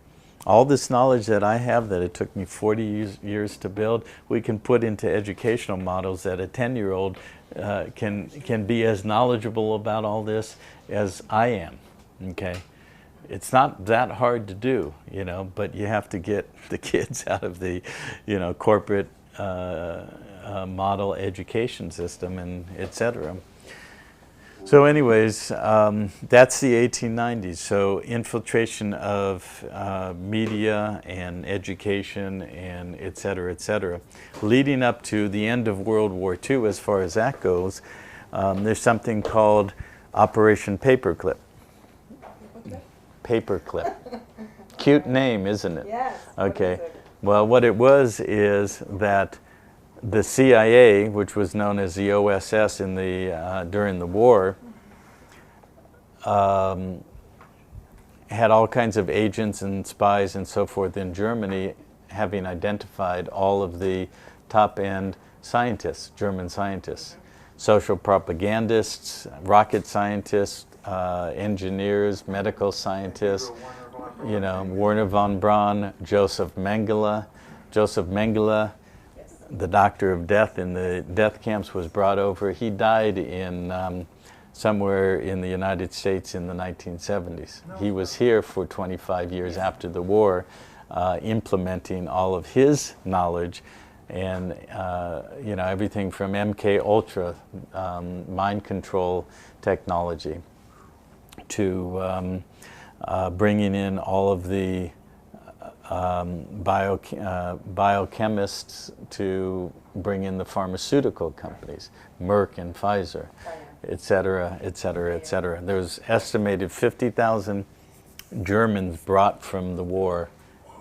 All this knowledge that I have, that it took me 40 years to build, we can put into educational models that a 10-year-old can be as knowledgeable about all this as I am, okay? It's not that hard to do, you know, but you have to get the kids out of the, you know, corporate model education system, and et cetera. So anyways, that's the 1890s. So infiltration of media and education and et cetera, leading up to the end of World War II. As far as that goes, there's something called Operation Paperclip. Paperclip. Cute name, isn't it? Yes. Okay. Well, what it was is that the CIA, which was known as the OSS in the during the war, had all kinds of agents and spies and so forth in Germany, having identified all of the top-end scientists, German scientists, social propagandists, rocket scientists, engineers, medical scientists, you know, Werner von Braun, Joseph Mengele. Joseph Mengele, the doctor of death in the death camps, was brought over. He died in somewhere in the United States in the 1970s. He was here for 25 years after the war, implementing all of his knowledge, and you know, everything from MK Ultra, mind control technology, to bringing in all of the biochemists to bring in the pharmaceutical companies, Merck and Pfizer, et cetera, et cetera, et cetera. There was estimated 50,000 Germans brought from the war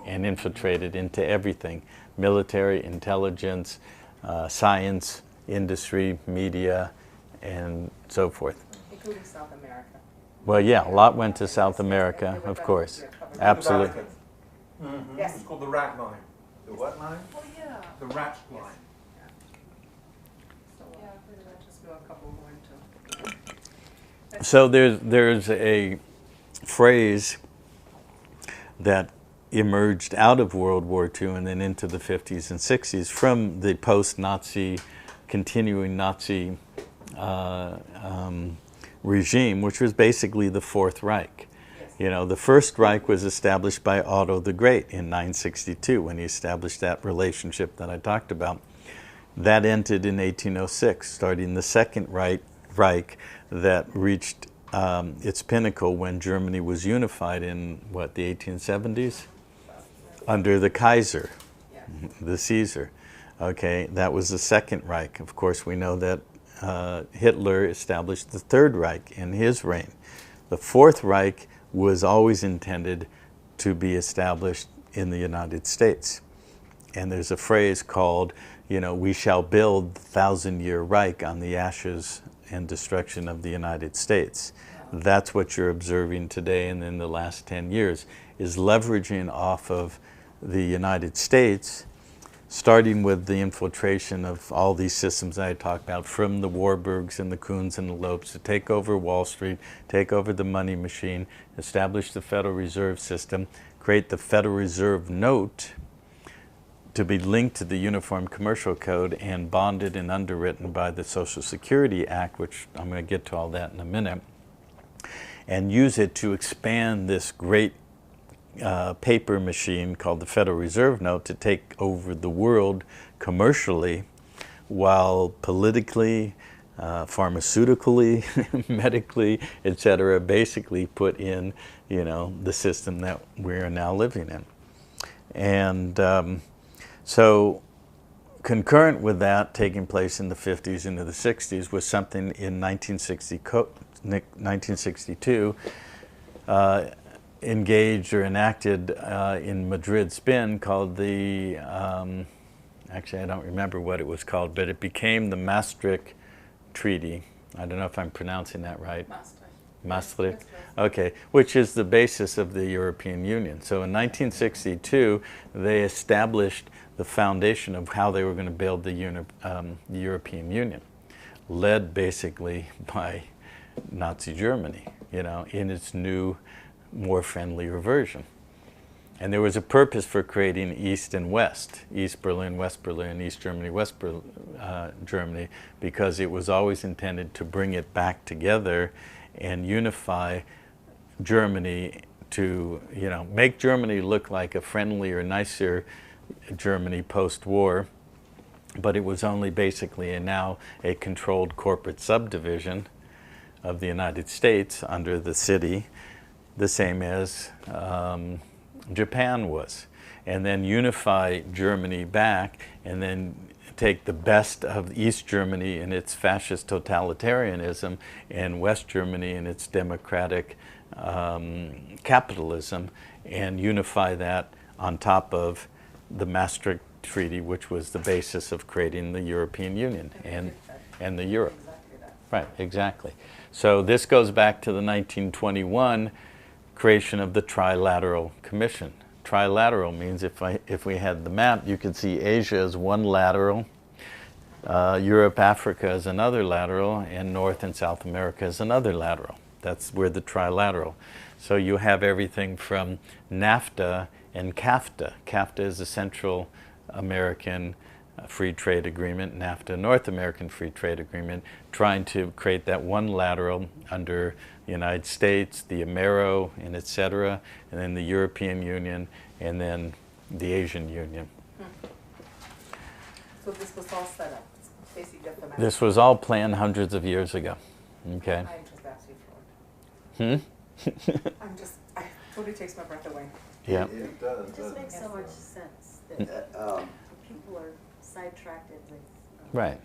and infiltrated into everything: military, intelligence, science, industry, media, and so forth. Including South America. Well, yeah, a lot went to South America, of course. Absolutely. Yes. It's called the rat line. The what line? Oh, yeah. The rat line. So, yeah, I'll just go a couple more into. So there's a phrase that emerged out of World War II and then into the 50s and 60s from the post-Nazi, continuing Nazi regime, which was basically the Fourth Reich. You know, the First Reich was established by Otto the Great in 962 when he established that relationship that I talked about. That ended in 1806, starting the Second Reich that reached its pinnacle when Germany was unified in, what, the 1870s? Under the Kaiser, the Caesar. Okay, that was the Second Reich. Of course, we know that Hitler established the Third Reich in his reign. The Fourth Reich was always intended to be established in the United States. And there's a phrase called, you know, we shall build the 1,000-year Reich on the ashes and destruction of the United States. That's what you're observing today and in the last 10 years, is leveraging off of the United States, starting with the infiltration of all these systems I talked about, from the Warburgs and the Kuhns and the Lopes to take over Wall Street, take over the money machine, establish the Federal Reserve System, create the Federal Reserve note to be linked to the Uniform Commercial Code and bonded and underwritten by the Social Security Act, which I'm going to get to all that in a minute, and use it to expand this great paper machine called the Federal Reserve Note to take over the world commercially, while politically, pharmaceutically, medically, etc., basically put in, you know, the system that we're now living in. And so concurrent with that taking place in the 50s into the 60s was something in 1962 engaged or enacted in Madrid, Spain, called the, actually I don't remember what it was called, but it became the Maastricht Treaty. I don't know if I'm pronouncing that right. Maastricht. Okay, which is the basis of the European Union. So in 1962, they established the foundation of how they were going to build the European Union, led basically by Nazi Germany, you know, in its new, more friendlier version. And there was a purpose for creating East and West, East Berlin, West Berlin, East Germany, West Germany, because it was always intended to bring it back together and unify Germany to, you know, make Germany look like a friendlier, nicer Germany post-war, but it was only basically now a controlled corporate subdivision of the United States under the city, the same as Japan was, and then unify Germany back, and then take the best of East Germany in its fascist totalitarianism and West Germany in its democratic capitalism, and unify that on top of the Maastricht Treaty, which was the basis of creating the European Union and the Euro. Right, exactly. So this goes back to the 1921 creation of the Trilateral Commission. Trilateral means, if we had the map, you could see Asia as one lateral, Europe, Africa as another lateral, and North and South America as another lateral. That's where the trilateral. So you have everything from NAFTA and CAFTA. CAFTA is the Central American Free Trade Agreement, NAFTA, North American Free Trade Agreement, trying to create that one lateral under the United States, the Amero, and et cetera, and then the European Union, and then the Asian Union. So this was all set up, it's basically the map. This was all planned hundreds of years ago. Okay. I'm just absolutely floored. Hmm? It totally takes my breath away. Yeah. It does. It just makes so much sense that people are sidetracked with Right.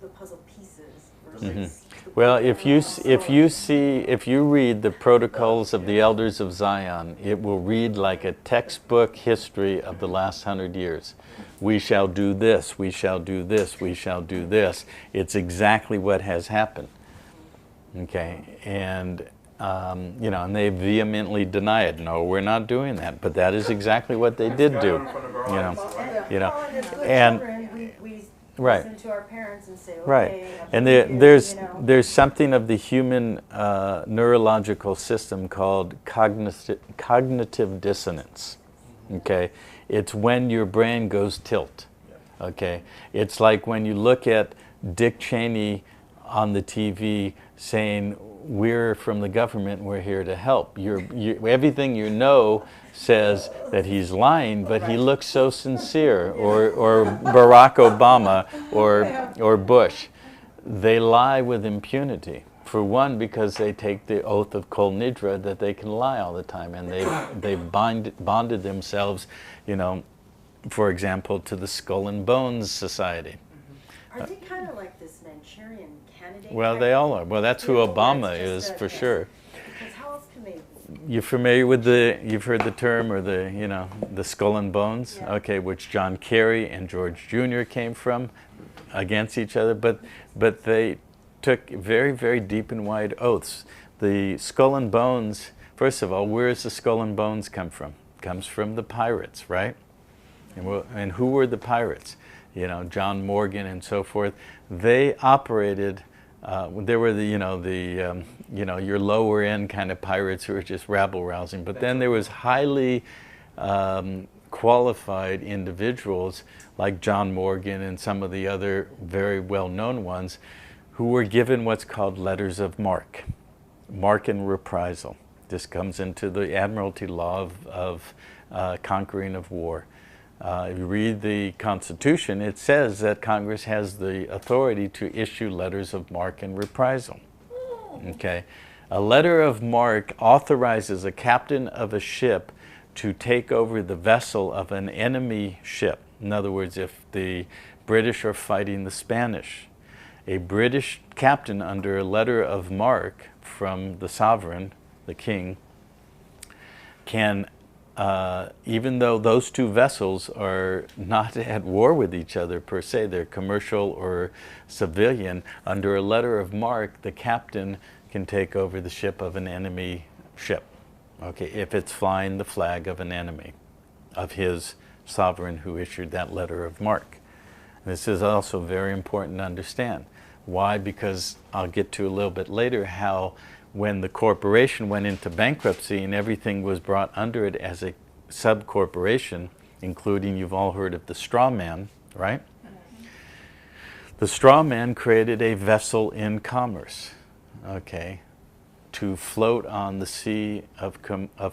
the puzzle pieces versus. Mm-hmm. Well, if you read the Protocols of the Elders of Zion, it will read like a textbook history of the last 100 years. We shall do this, we shall do this, we shall do this. It's exactly what has happened. Okay, and you know, and they vehemently deny it. No, we're not doing that. But that is exactly what they did do. You know, Well, as good and children, we Right. listen to our parents and say, okay. Right. I'm And here, there's you know. there's something of the human neurological system called cognitive dissonance. Okay, it's when your brain goes tilt. Okay, it's like when you look at Dick Cheney on the TV saying, "We're from the government, we're here to help." Everything you know says that he's lying, but he looks so sincere. Or Barack Obama, or Bush, they lie with impunity. For one, because they take the oath of Kol Nidra that they can lie all the time, and they've bonded themselves, you know, for example, to the Skull and Bones Society. Are they kind of like this Manchurian candidate? Well, they all are. Well, that's who Obama is, for sure. Because how else can they? You're familiar with you've heard the term, or the Skull and Bones? Yeah. Okay, which John Kerry and George Jr. came from against each other, but they took very, very deep and wide oaths. The Skull and Bones, first of all, where does the Skull and Bones come from? It comes from the pirates, right? And who were the pirates? You know, John Morgan and so forth. They operated. There were your lower end kind of pirates who were just rabble rousing. But then there was highly qualified individuals like John Morgan and some of the other very well known ones, who were given what's called letters of marque and reprisal. This comes into the Admiralty law of conquering of war. If you read the Constitution, it says that Congress has the authority to issue letters of marque and reprisal. Okay, a letter of marque authorizes a captain of a ship to take over the vessel of an enemy ship. In other words, if the British are fighting the Spanish, a British captain, under a letter of marque from the sovereign, the king, can, even though those two vessels are not at war with each other per se, they're commercial or civilian, under a letter of marque, the captain can take over the ship of an enemy ship, okay, if it's flying the flag of an enemy, of his sovereign who issued that letter of marque. This is also very important to understand. Why? Because I'll get to a little bit later how when the corporation went into bankruptcy and everything was brought under it as a sub-corporation, including, you've all heard of the straw man, right? The straw man created a vessel in commerce, okay, to float on the sea of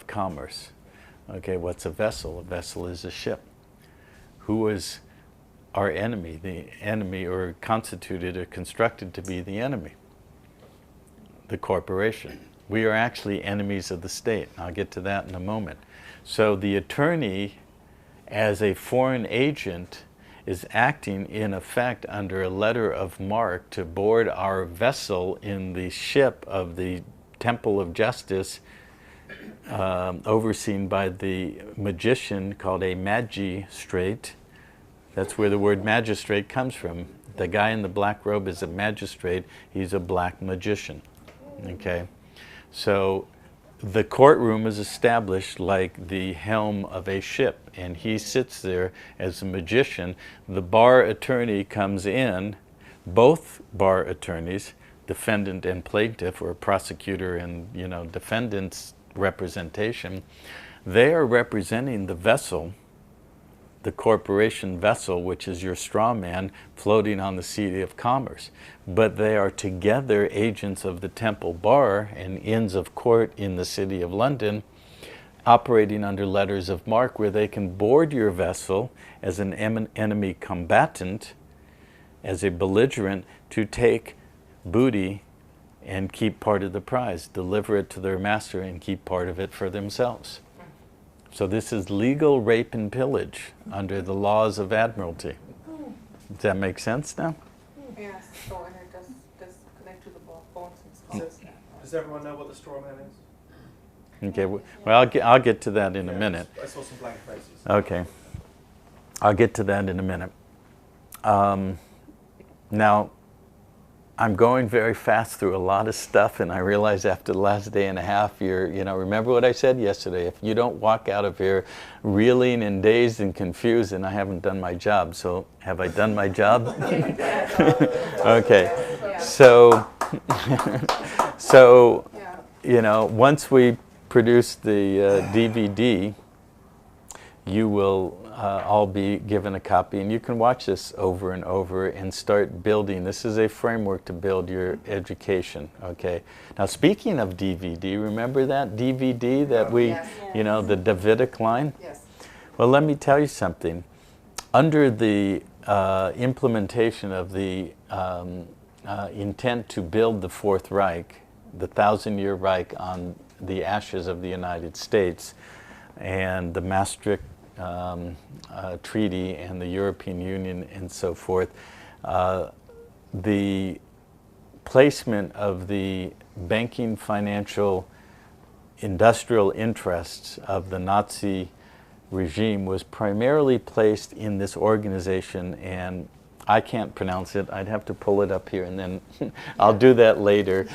commerce. Okay, what's a vessel? A vessel is a ship. Who was our enemy? The enemy, or constituted or constructed to be the enemy? The corporation. We are actually enemies of the state. I'll get to that in a moment. So the attorney, as a foreign agent, is acting in effect under a letter of marque to board our vessel in the ship of the Temple of Justice, overseen by the magician called a magistrate. That's where the word magistrate comes from. The guy in the black robe is a magistrate. He's a black magician. Okay, so the courtroom is established like the helm of a ship, and he sits there as a magician. The bar attorney comes in, both bar attorneys, defendant and plaintiff, or prosecutor and defendant's representation. They are representing the vessel, the corporation vessel, which is your straw man floating on the sea of commerce. But they are together agents of the Temple Bar and Inns of Court in the City of London, operating under letters of marque, where they can board your vessel as an enemy combatant, as a belligerent, to take booty and keep part of the prize, deliver it to their master and keep part of it for themselves. So this is legal rape and pillage under the laws of Admiralty. Does that make sense now? Yes, so and it does connect to the bones and stuff. Does everyone know what the straw man is? Okay, well, I'll get to that in a minute. I saw some blank faces. Okay, I'll get to that in a minute. Now, I'm going very fast through a lot of stuff, and I realize after the last day and a half, remember what I said yesterday, if you don't walk out of here reeling and dazed and confused, then I haven't done my job. So have I done my job? Okay, so, once we produce the DVD, you will all be given a copy, and you can watch this over and over and start building. This is a framework to build your education, okay? Now, speaking of DVD, remember that DVD that we, the Davidic line? Yes. Well, let me tell you something. Under the implementation of the intent to build the Fourth Reich, the 1,000-year Reich on the ashes of the United States, and the Maastricht Treaty and the European Union and so forth, the placement of the banking, financial, industrial interests of the Nazi regime was primarily placed in this organization, and I can't pronounce it. I'd have to pull it up here, and then I'll do that later.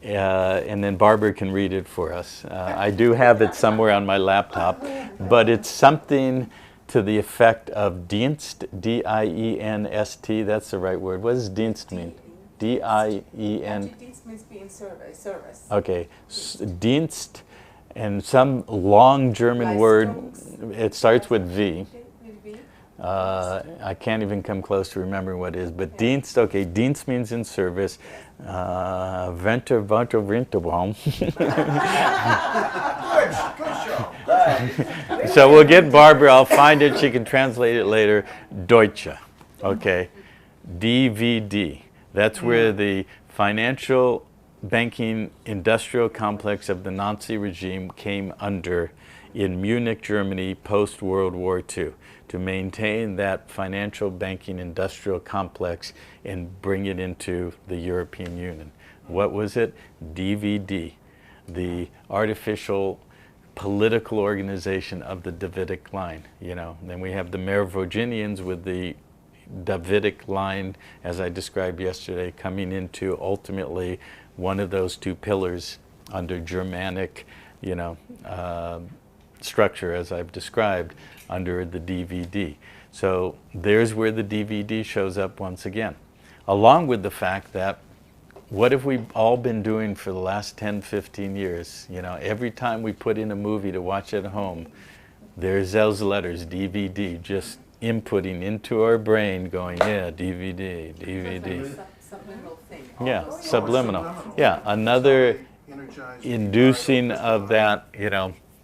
And then Barbara can read it for us. I do have it somewhere on my laptop, but it's something to the effect of Dienst, D-I-E-N-S-T, that's the right word. What does Dienst mean? D-I-E-N. Dienst means be in service. Okay, Dienst, and some long German word, it starts with V. I can't even come close to remembering what it is, but Dienst, okay, Dienst means in service. Winterbaum. So we'll get Barbara, I'll find it, she can translate it later. Deutsche, okay. DVD, that's where the financial, banking, industrial complex of the Nazi regime came under in Munich, Germany, post-World War II, to maintain that financial, banking, industrial complex and bring it into the European Union. What was it? DVD, the artificial political organization of the Davidic line. Then we have the Merovingians with the Davidic line, as I described yesterday, coming into ultimately one of those two pillars under Germanic, structure, as I've described, under the DVD. So there's where the DVD shows up once again, along with the fact that what have we all been doing for the last 10, 15 years? Every time we put in a movie to watch at home, there's those letters, DVD, just inputting into our brain going, yeah, DVD, DVD. Subliminal thing. Yeah, subliminal. Yeah, another inducing of that,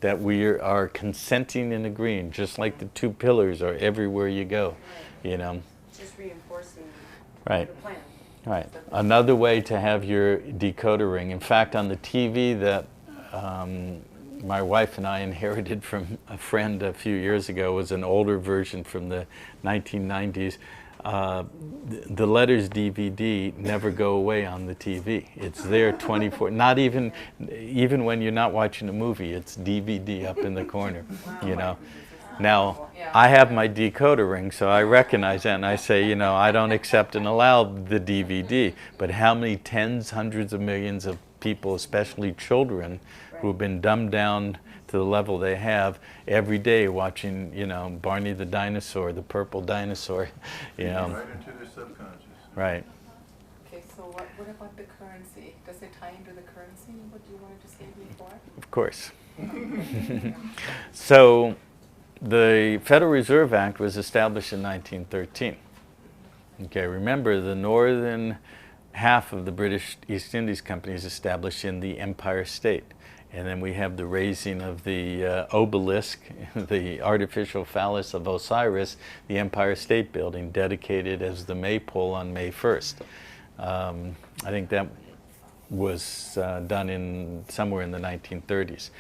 that we are consenting and agreeing, just like the two pillars are everywhere you go, Just reinforcing Right. the plan. Right. Another way to have your decoder ring. In fact, on the TV that my wife and I inherited from a friend a few years ago was an older version from the 1990s. The letters DVD never go away on the TV. It's there 24, not even when you're not watching a movie, it's DVD up in the corner, Now, I have my decoder ring, so I recognize that, and I say, I don't accept and allow the DVD, but how many tens, hundreds of millions of people, especially children, who have been dumbed down to the level they have every day watching, Barney the dinosaur, the purple dinosaur, Right into their subconscious. Right. Okay, so what about the currency? Does it tie into the currency, what you wanted to say before? Of course. So, the Federal Reserve Act was established in 1913. Okay, remember the northern half of the British East Indies Company is established in the Empire State. And then we have the raising of the obelisk, the artificial phallus of Osiris, the Empire State Building, dedicated as the Maypole on May 1st. I think that was done somewhere in the 1930s.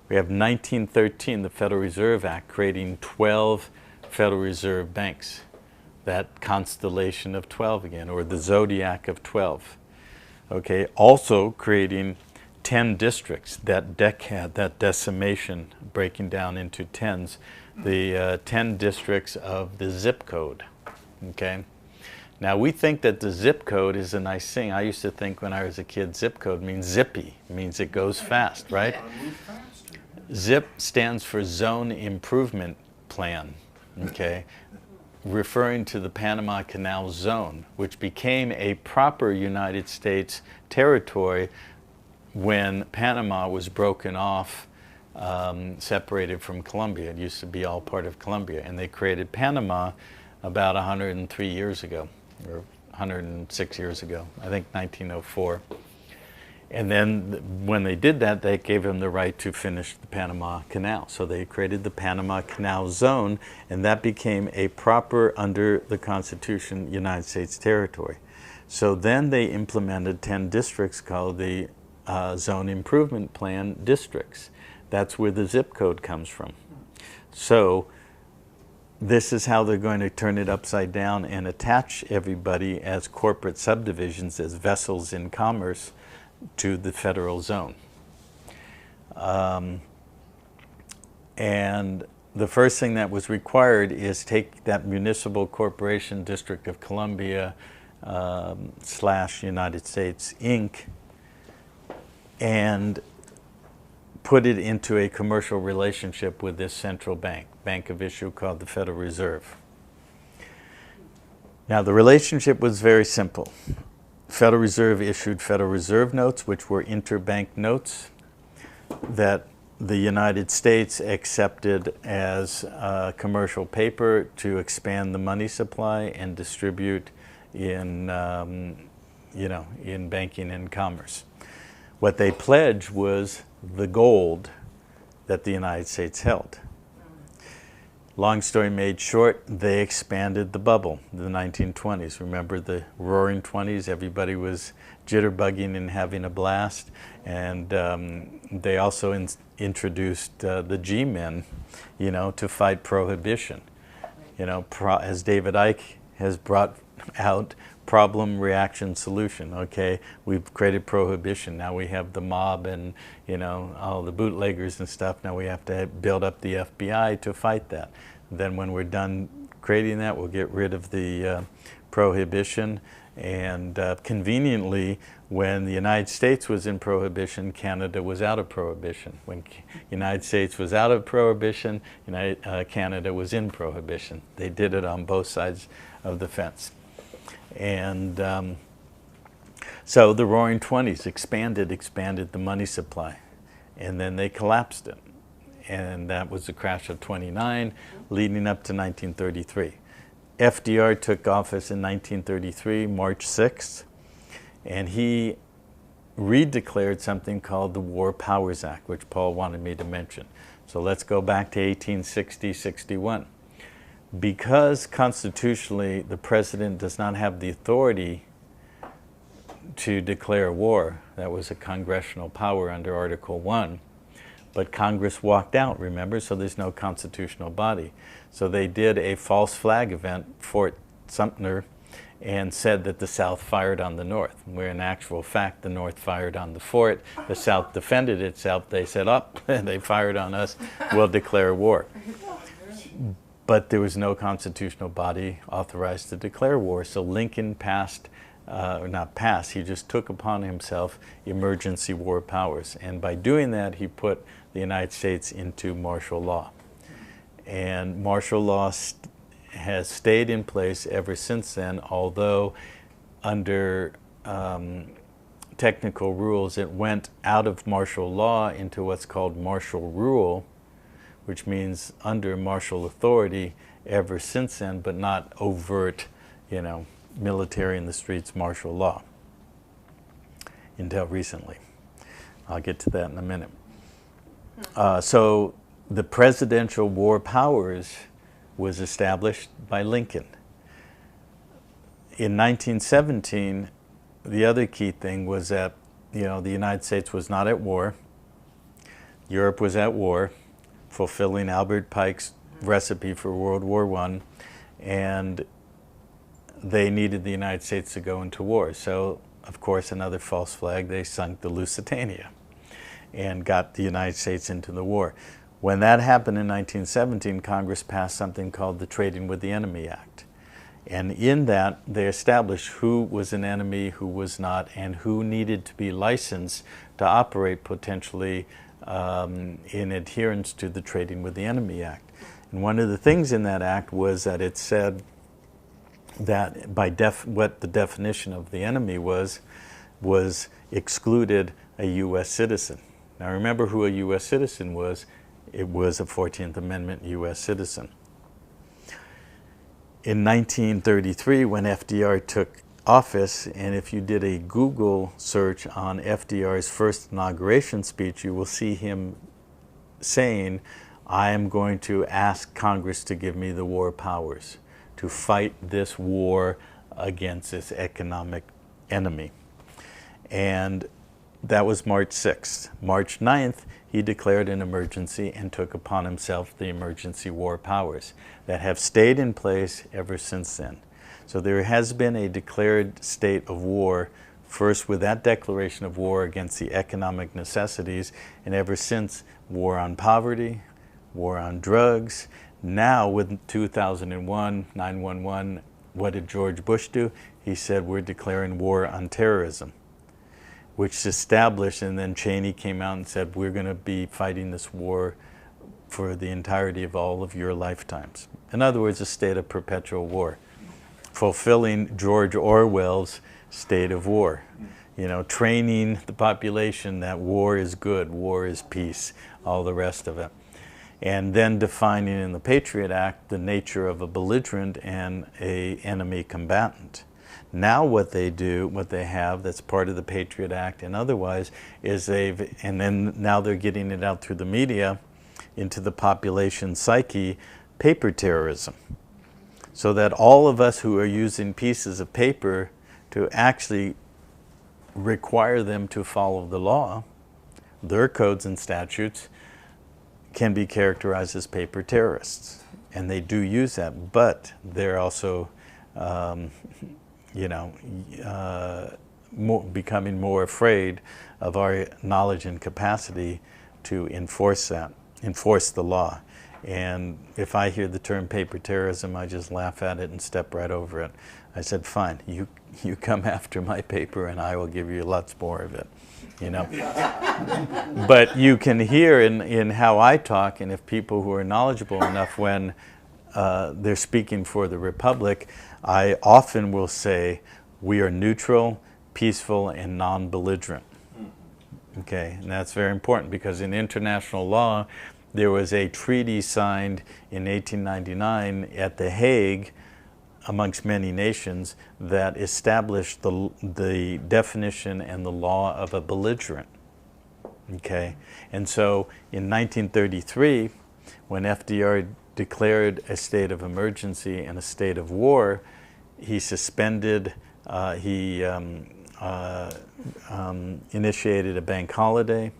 We have 1913, the Federal Reserve Act, creating 12 Federal Reserve banks. That constellation of 12 again, or the zodiac of 12. Okay, also creating 10 districts, that decad, that decimation breaking down into tens, the 10 districts of the zip code, okay? Now we think that the zip code is a nice thing. I used to think when I was a kid, zip code means zippy, it means it goes fast, right? ZIP stands for Zone Improvement Plan, okay? Referring to the Panama Canal Zone, which became a proper United States territory when Panama was broken off, separated from Colombia. It used to be all part of Colombia, and they created Panama about 103 years ago, or 106 years ago, I think 1904. And then when they did that, they gave them the right to finish the Panama Canal. So they created the Panama Canal Zone, and that became a proper, under the Constitution, United States territory. So then they implemented 10 districts called the Zone Improvement Plan districts. That's where the zip code comes from. So this is how they're going to turn it upside down and attach everybody as corporate subdivisions, as vessels in commerce, to the federal zone. And the first thing that was required is take that municipal corporation, District of Columbia / United States Inc., and put it into a commercial relationship with this central bank of issue called the Federal Reserve. Now the relationship was very simple. Federal Reserve issued Federal Reserve notes, which were interbank notes that the United States accepted as commercial paper to expand the money supply and distribute in, in banking and commerce. What they pledged was the gold that the United States held. Long story made short, they expanded the bubble, the 1920s. Remember the roaring 20s? Everybody was jitterbugging and having a blast. And they also introduced the G-men, to fight prohibition. As David Icke has brought out, problem, reaction, solution. Okay, we've created prohibition. Now we have the mob and all the bootleggers and stuff. Now we have to build up the FBI to fight that. Then when we're done creating that, we'll get rid of the prohibition. And conveniently, when the United States was in prohibition, Canada was out of prohibition. When United States was out of prohibition, Canada was in prohibition. They did it on both sides of the fence. And so the Roaring Twenties expanded the money supply, and then they collapsed it. And that was the crash of '29, leading up to 1933. FDR took office in 1933, March 6th, and he redeclared something called the War Powers Act, which Paul wanted me to mention. So let's go back to 1860-61. Because constitutionally the president does not have the authority to declare war, that was a congressional power under Article 1, but Congress walked out, remember, so there's no constitutional body. So they did a false flag event, Fort Sumter, and said that the South fired on the North, where in actual fact the North fired on the fort. The South defended itself. They said, they fired on us, we'll declare war. But there was no constitutional body authorized to declare war, so Lincoln passed, or not passed, he just took upon himself emergency war powers. And by doing that, he put the United States into martial law. And martial law has stayed in place ever since then, although under technical rules, it went out of martial law into what's called martial rule, which means under martial authority ever since then, but not overt, military in the streets martial law until recently. I'll get to that in a minute. So the presidential war powers was established by Lincoln. In 1917, the other key thing was that, the United States was not at war. Europe was at war, fulfilling Albert Pike's recipe for World War I, and they needed the United States to go into war. So, of course, another false flag, they sunk the Lusitania and got the United States into the war. When that happened in 1917, Congress passed something called the Trading with the Enemy Act. And in that, they established who was an enemy, who was not, and who needed to be licensed to operate potentially in adherence to the Trading with the Enemy Act. And one of the things in that act was that it said that by what the definition of the enemy was excluded a U.S. citizen. Now remember who a U.S. citizen was. It was a 14th Amendment U.S. citizen. In 1933, when FDR took office, and if you did a Google search on FDR's first inauguration speech, you will see him saying, I am going to ask Congress to give me the war powers to fight this war against this economic enemy. And that was March 6th. March 9th, he declared an emergency and took upon himself the emergency war powers that have stayed in place ever since then. So there has been a declared state of war, first with that declaration of war against the economic necessities, and ever since, war on poverty, war on drugs. Now with 2001, 9/11, what did George Bush do? He said, we're declaring war on terrorism, which established, and then Cheney came out and said, we're going to be fighting this war for the entirety of all of your lifetimes. In other words, a state of perpetual war, fulfilling George Orwell's state of war. You know, training the population that war is good, war is peace, all the rest of it. And then defining in the Patriot Act the nature of a belligerent and an enemy combatant. Now what they do, what they have that's part of the Patriot Act and otherwise, is and then now they're getting it out through the media into the population psyche, paper terrorism. So that all of us who are using pieces of paper to actually require them to follow the law, their codes and statutes, can be characterized as paper terrorists. And they do use that, but they're also becoming more afraid of our knowledge and capacity to enforce the law. And if I hear the term paper terrorism, I just laugh at it and step right over it. I said, fine, you come after my paper and I will give you lots more of it, you know. But you can hear in how I talk, and if people who are knowledgeable enough when they're speaking for the Republic, I often will say, we are neutral, peaceful, and non-belligerent. Okay, and that's very important because in international law, there was a treaty signed in 1899 at The Hague amongst many nations that established the definition and the law of a belligerent. Okay, and so in 1933, when FDR declared a state of emergency and a state of war, he suspended, initiated a bank holiday,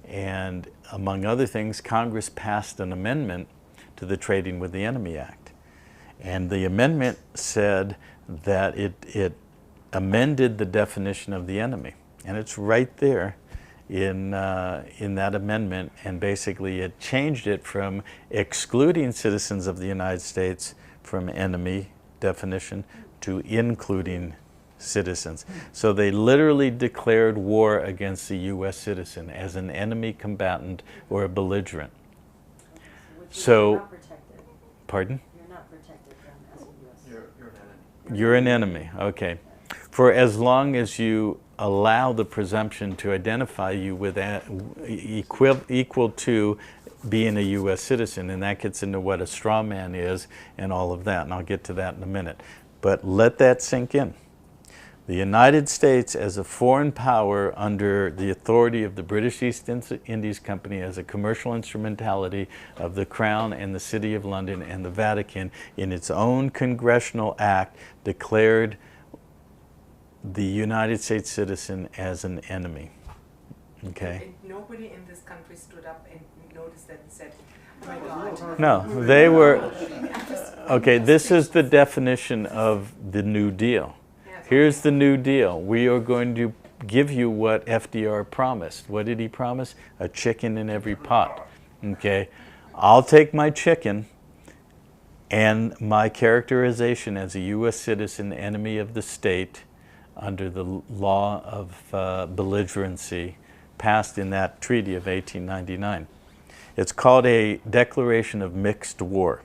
and among other things, Congress passed an amendment to the Trading with the Enemy Act. And the amendment said that it amended the definition of the enemy. And it's right there in that amendment, and basically it changed it from excluding citizens of the United States from enemy definition to including citizens. So they literally declared war against the U.S. citizen as an enemy combatant or a belligerent. So, you're not protected. Pardon? You're not protected then as a U.S. You're an enemy. You're an enemy, okay. For as long as you allow the presumption to identify you with equal to being a U.S. citizen, and that gets into what a straw man is and all of that, and I'll get to that in a minute. But let that sink in. The United States as a foreign power under the authority of the British East Indies Company as a commercial instrumentality of the Crown and the City of London and the Vatican in its own congressional act declared the United States citizen as an enemy. Okay? And nobody in this country stood up and noticed that and said, oh my God. No, they were, okay, this is the definition of the New Deal. Here's the New Deal. We are going to give you what FDR promised. What did he promise? A chicken in every pot. Okay? I'll take my chicken And my characterization as a U.S. citizen, enemy of the state, under the law of belligerency, passed in that treaty of 1899. It's called a declaration of mixed war.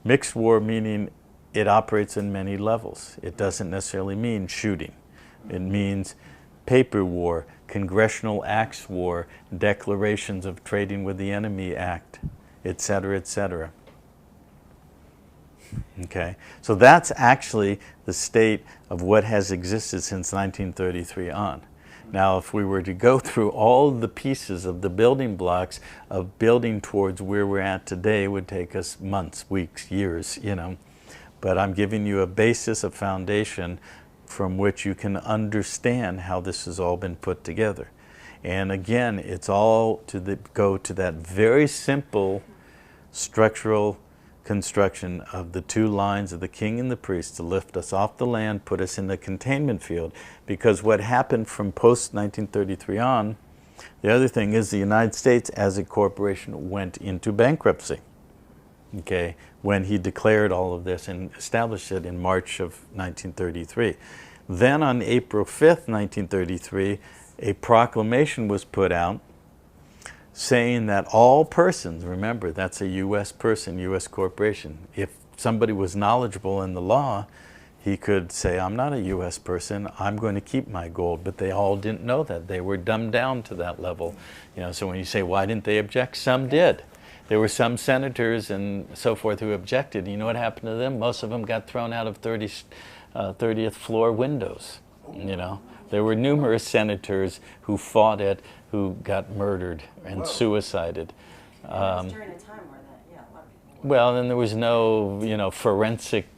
Mixed war meaning it operates in many levels. It doesn't necessarily mean shooting. It means paper war, congressional acts war, declarations of trading with the enemy act, etc., etc. Okay, so that's actually the state of what has existed since 1933 on. Now, if we were to go through all the pieces of the building blocks of building towards where we're at today, it would take us months, weeks, years, you know. But I'm giving you a basis, a foundation from which you can understand how this has all been put together. And again, it's all to go to that very simple structural construction of the two lines of the king and the priest to lift us off the land, put us in the containment field. Because what happened from post-1933 on, the other thing is the United States as a corporation went into bankruptcy, okay, when he declared all of this and established it in March of 1933. Then on April 5th, 1933, a proclamation was put out saying that all persons, remember that's a U.S. person, U.S. corporation, if somebody was knowledgeable in the law, he could say, I'm not a U.S. person, I'm going to keep my gold. But they all didn't know that. They were dumbed down to that level. You know, so when you say, why didn't they object? Some did. There were some senators and so forth who objected. You know what happened to them? Most of them got thrown out of 30th floor windows, you know. There were numerous senators who fought it, who got murdered and suicided. That was during a time where that, yeah, a lot of people were. Well, then there was no, you know, forensic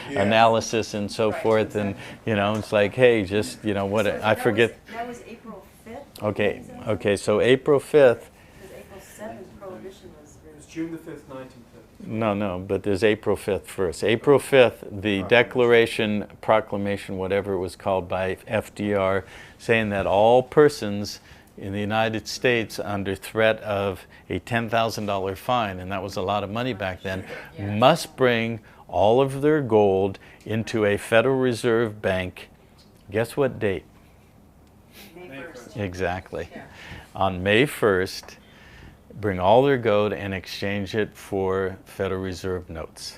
analysis and so Right, forth, exactly. and you know, it's like, hey, just you know what? So I that forget. That was April 5th? Okay, okay. So April 5th. Because April 7th, Prohibition was It was June the 5th, 1950. No, but there's April 5th first. April 5th, the declaration, proclamation, whatever it was called by FDR, saying that all persons in the United States under threat of a $10,000 fine, and that was a lot of money back then, must bring all of their gold into a Federal Reserve Bank. Guess what date? May May 1st. Exactly. Yeah. On May 1st, bring all their gold and exchange it for Federal Reserve notes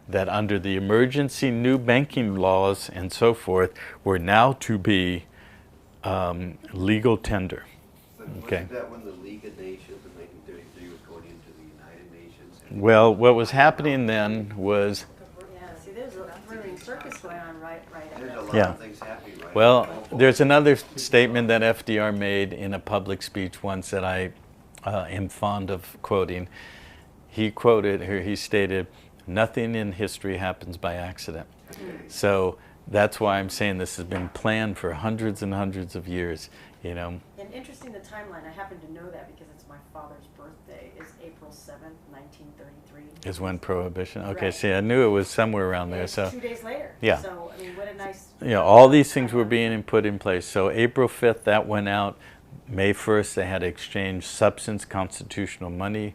that under the emergency new banking laws and so forth were now to be legal tender. But Okay. wasn't that when the League of Nations in 1933 was going into the United Nations? And Well, what was happening then was, Yeah, see, there's a thrilling circus going on right at There's that a lot time. Yeah. of things happening right well, now. there's another statement that FDR made in a public speech once that I am fond of quoting. He quoted, or he stated, nothing in history happens by accident. So that's why I'm saying this has been planned for hundreds and hundreds of years, you know. And interesting, the timeline, I happen to know that because it's my father's birthday, is April 7th, 1933. Is when Prohibition. Okay, Right. see, I knew it was somewhere around there. It's So, 2 days later. Yeah. So, I mean, what a nice. you know, all these things were being put in place. So April 5th, that went out. May 1st, they had to exchange substance, constitutional money,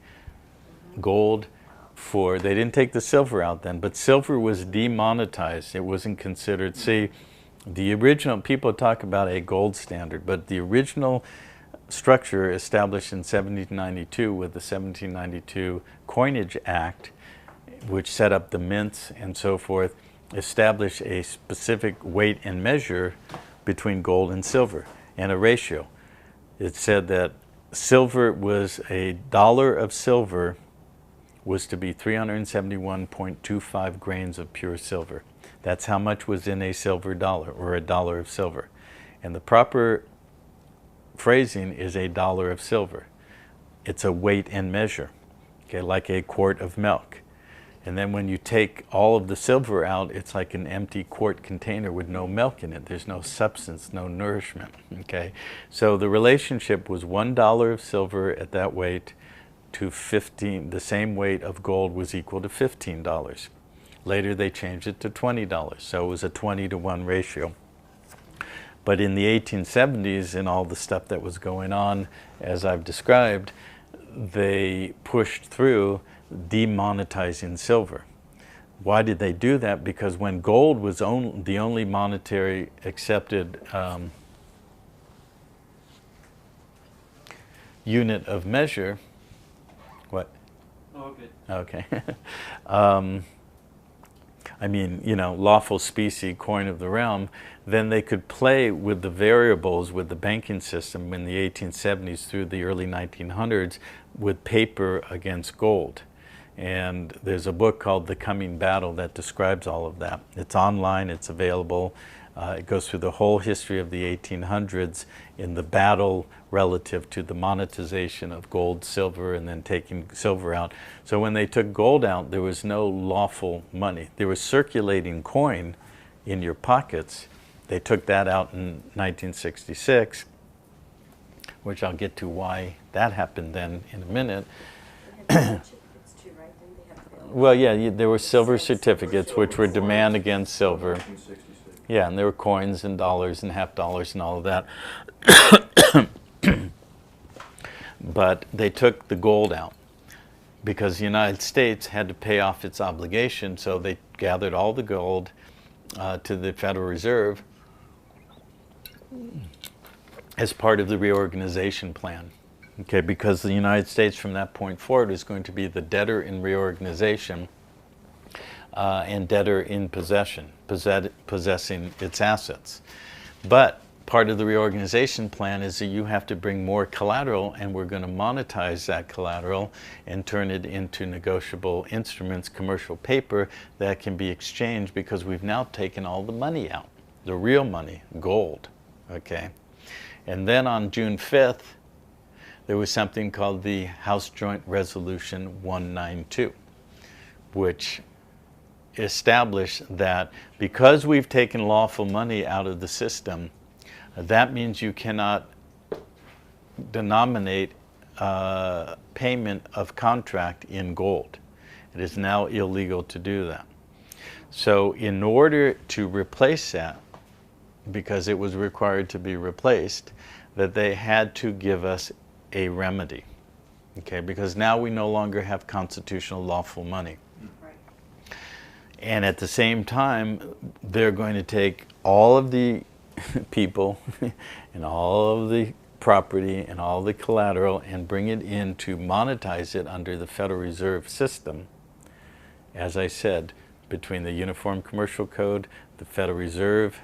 gold, for, they didn't take the silver out then, but silver was demonetized. It wasn't considered. See, the original, people talk about a gold standard, but the original structure established in 1792 with the 1792 Coinage Act, which set up the mints and so forth, established a specific weight and measure between gold and silver and a ratio. It said that silver was $1 of silver was to be 371.25 grains of pure silver. That's how much was in a silver dollar, or a dollar of silver. And the proper phrasing is a dollar of silver. It's a weight and measure, okay, like a quart of milk. And then when you take all of the silver out, it's like an empty quart container with no milk in it. There's no substance, no nourishment, okay? So the relationship was $1 of silver at that weight to 15, the same weight of gold was equal to $15. Later they changed it to $20, so it was a 20-to-1 ratio. But in the 1870s and all the stuff that was going on, as I've described, they pushed through demonetizing silver. Why did they do that? Because when gold was the only monetary accepted unit of measure, what? Oh, good. Okay. I mean, you know, lawful specie, coin of the realm, then they could play with the variables with the banking system in the 1870s through the early 1900s with paper against gold. And there's a book called The Coming Battle that describes all of that. It's online, it's available. It goes through the whole history of the 1800s in the battle relative to the monetization of gold, silver, and then taking silver out. So when they took gold out, there was no lawful money. There was circulating coin in your pockets. They took that out in 1966, which I'll get to why that happened then in a minute. Well, yeah, there were silver certificates, which were demand against silver. 1966. Yeah, and there were coins and dollars and half dollars and all of that. But they took the gold out because the United States had to pay off its obligation, so they gathered all the gold to the Federal Reserve as part of the reorganization plan. Okay, because the United States from that point forward is going to be the debtor in reorganization and debtor in possession, possessing its assets. But part of the reorganization plan is that you have to bring more collateral, and we're going to monetize that collateral and turn it into negotiable instruments, commercial paper that can be exchanged because we've now taken all the money out, the real money, gold. Okay, and then on June 5th, there was something called the House Joint Resolution 192, which established that because we've taken lawful money out of the system, that means you cannot denominate payment of contract in gold. It is now illegal to do that. So in order to replace that, because it was required to be replaced, that they had to give us a remedy, okay? Because now we no longer have constitutional lawful money. Right. And at the same time, they're going to take all of the people and all of the property and all the collateral and bring it in to monetize it under the Federal Reserve System, as I said, between the Uniform Commercial Code, the Federal Reserve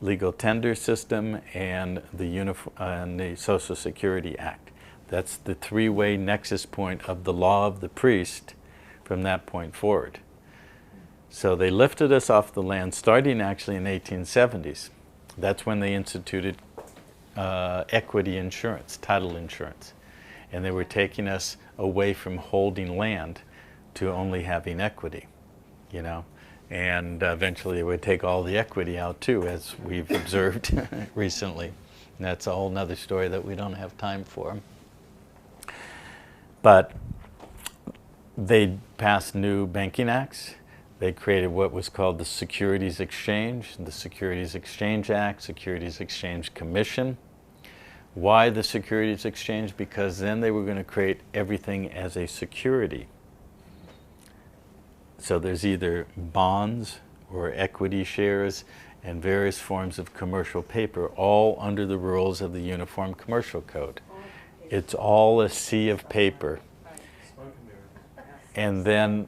Legal Tender System, and the Social Security Act. That's the three-way nexus point of the law of the priest from that point forward. So they lifted us off the land starting actually in the 1870s. That's when they instituted equity insurance, title insurance. And they were taking us away from holding land to only having equity, you know. And eventually they would take all the equity out too, as we've observed recently. And that's a whole nother story that we don't have time for. But they passed new banking acts. They created what was called the Securities Exchange, the Securities Exchange Act, Securities Exchange Commission. Why the Securities Exchange? Because then they were going to create everything as a security. So there's either bonds or equity shares and various forms of commercial paper, all under the rules of the Uniform Commercial Code. It's all a sea of paper. And then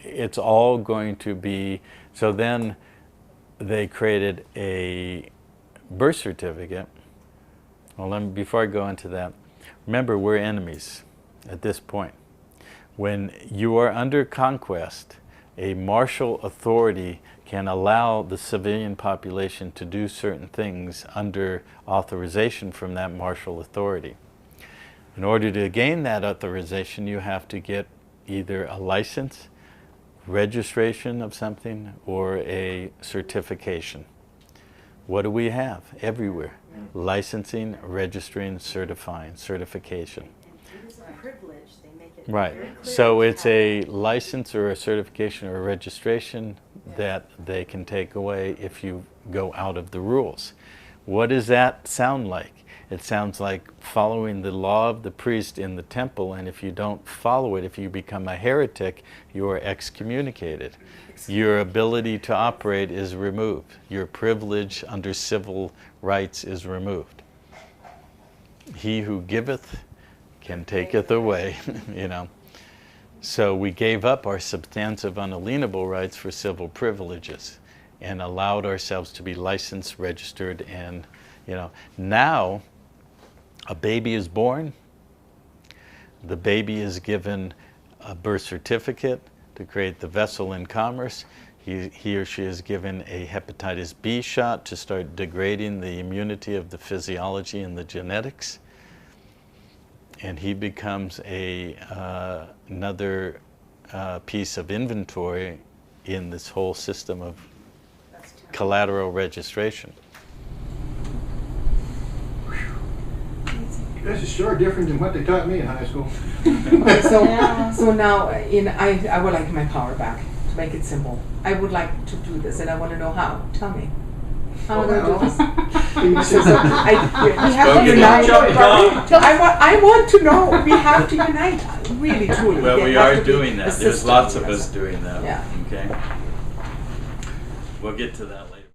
it's all going to be, so then they created a birth certificate. Well, before I go into that, remember we're enemies at this point. When you are under conquest, a martial authority can allow the civilian population to do certain things under authorization from that martial authority. In order to gain that authorization, you have to get either a license, registration of something, or a certification. What do we have everywhere? Licensing, registering, certifying, certification. It is a privilege. They make it Right. very clear So to it's have a it. license or a certification or a registration that they can take away if you go out of the rules. What does that sound like? It sounds like following the law of the priest in the temple, and if you don't follow it, if you become a heretic, you are excommunicated. Your ability to operate is removed. Your privilege under civil rights is removed. He who giveth can taketh away, you know. So we gave up our substantive unalienable rights for civil privileges and allowed ourselves to be licensed, registered, and, you know, now a baby is born, the baby is given a birth certificate to create the vessel in commerce. He or she is given a hepatitis B shot to start degrading the immunity of the physiology and the genetics. And he becomes another piece of inventory in this whole system of collateral registration. This is sure different than what they taught me in high school. So now, I would like my power back, to make it simple. I would like to do this, and I want to know how. Tell me. How am I going to do this? We have to unite. I want to know. We have to unite. Really, truly. Well, we are doing that. There's lots of us doing that. Yeah. Okay. We'll get to that later.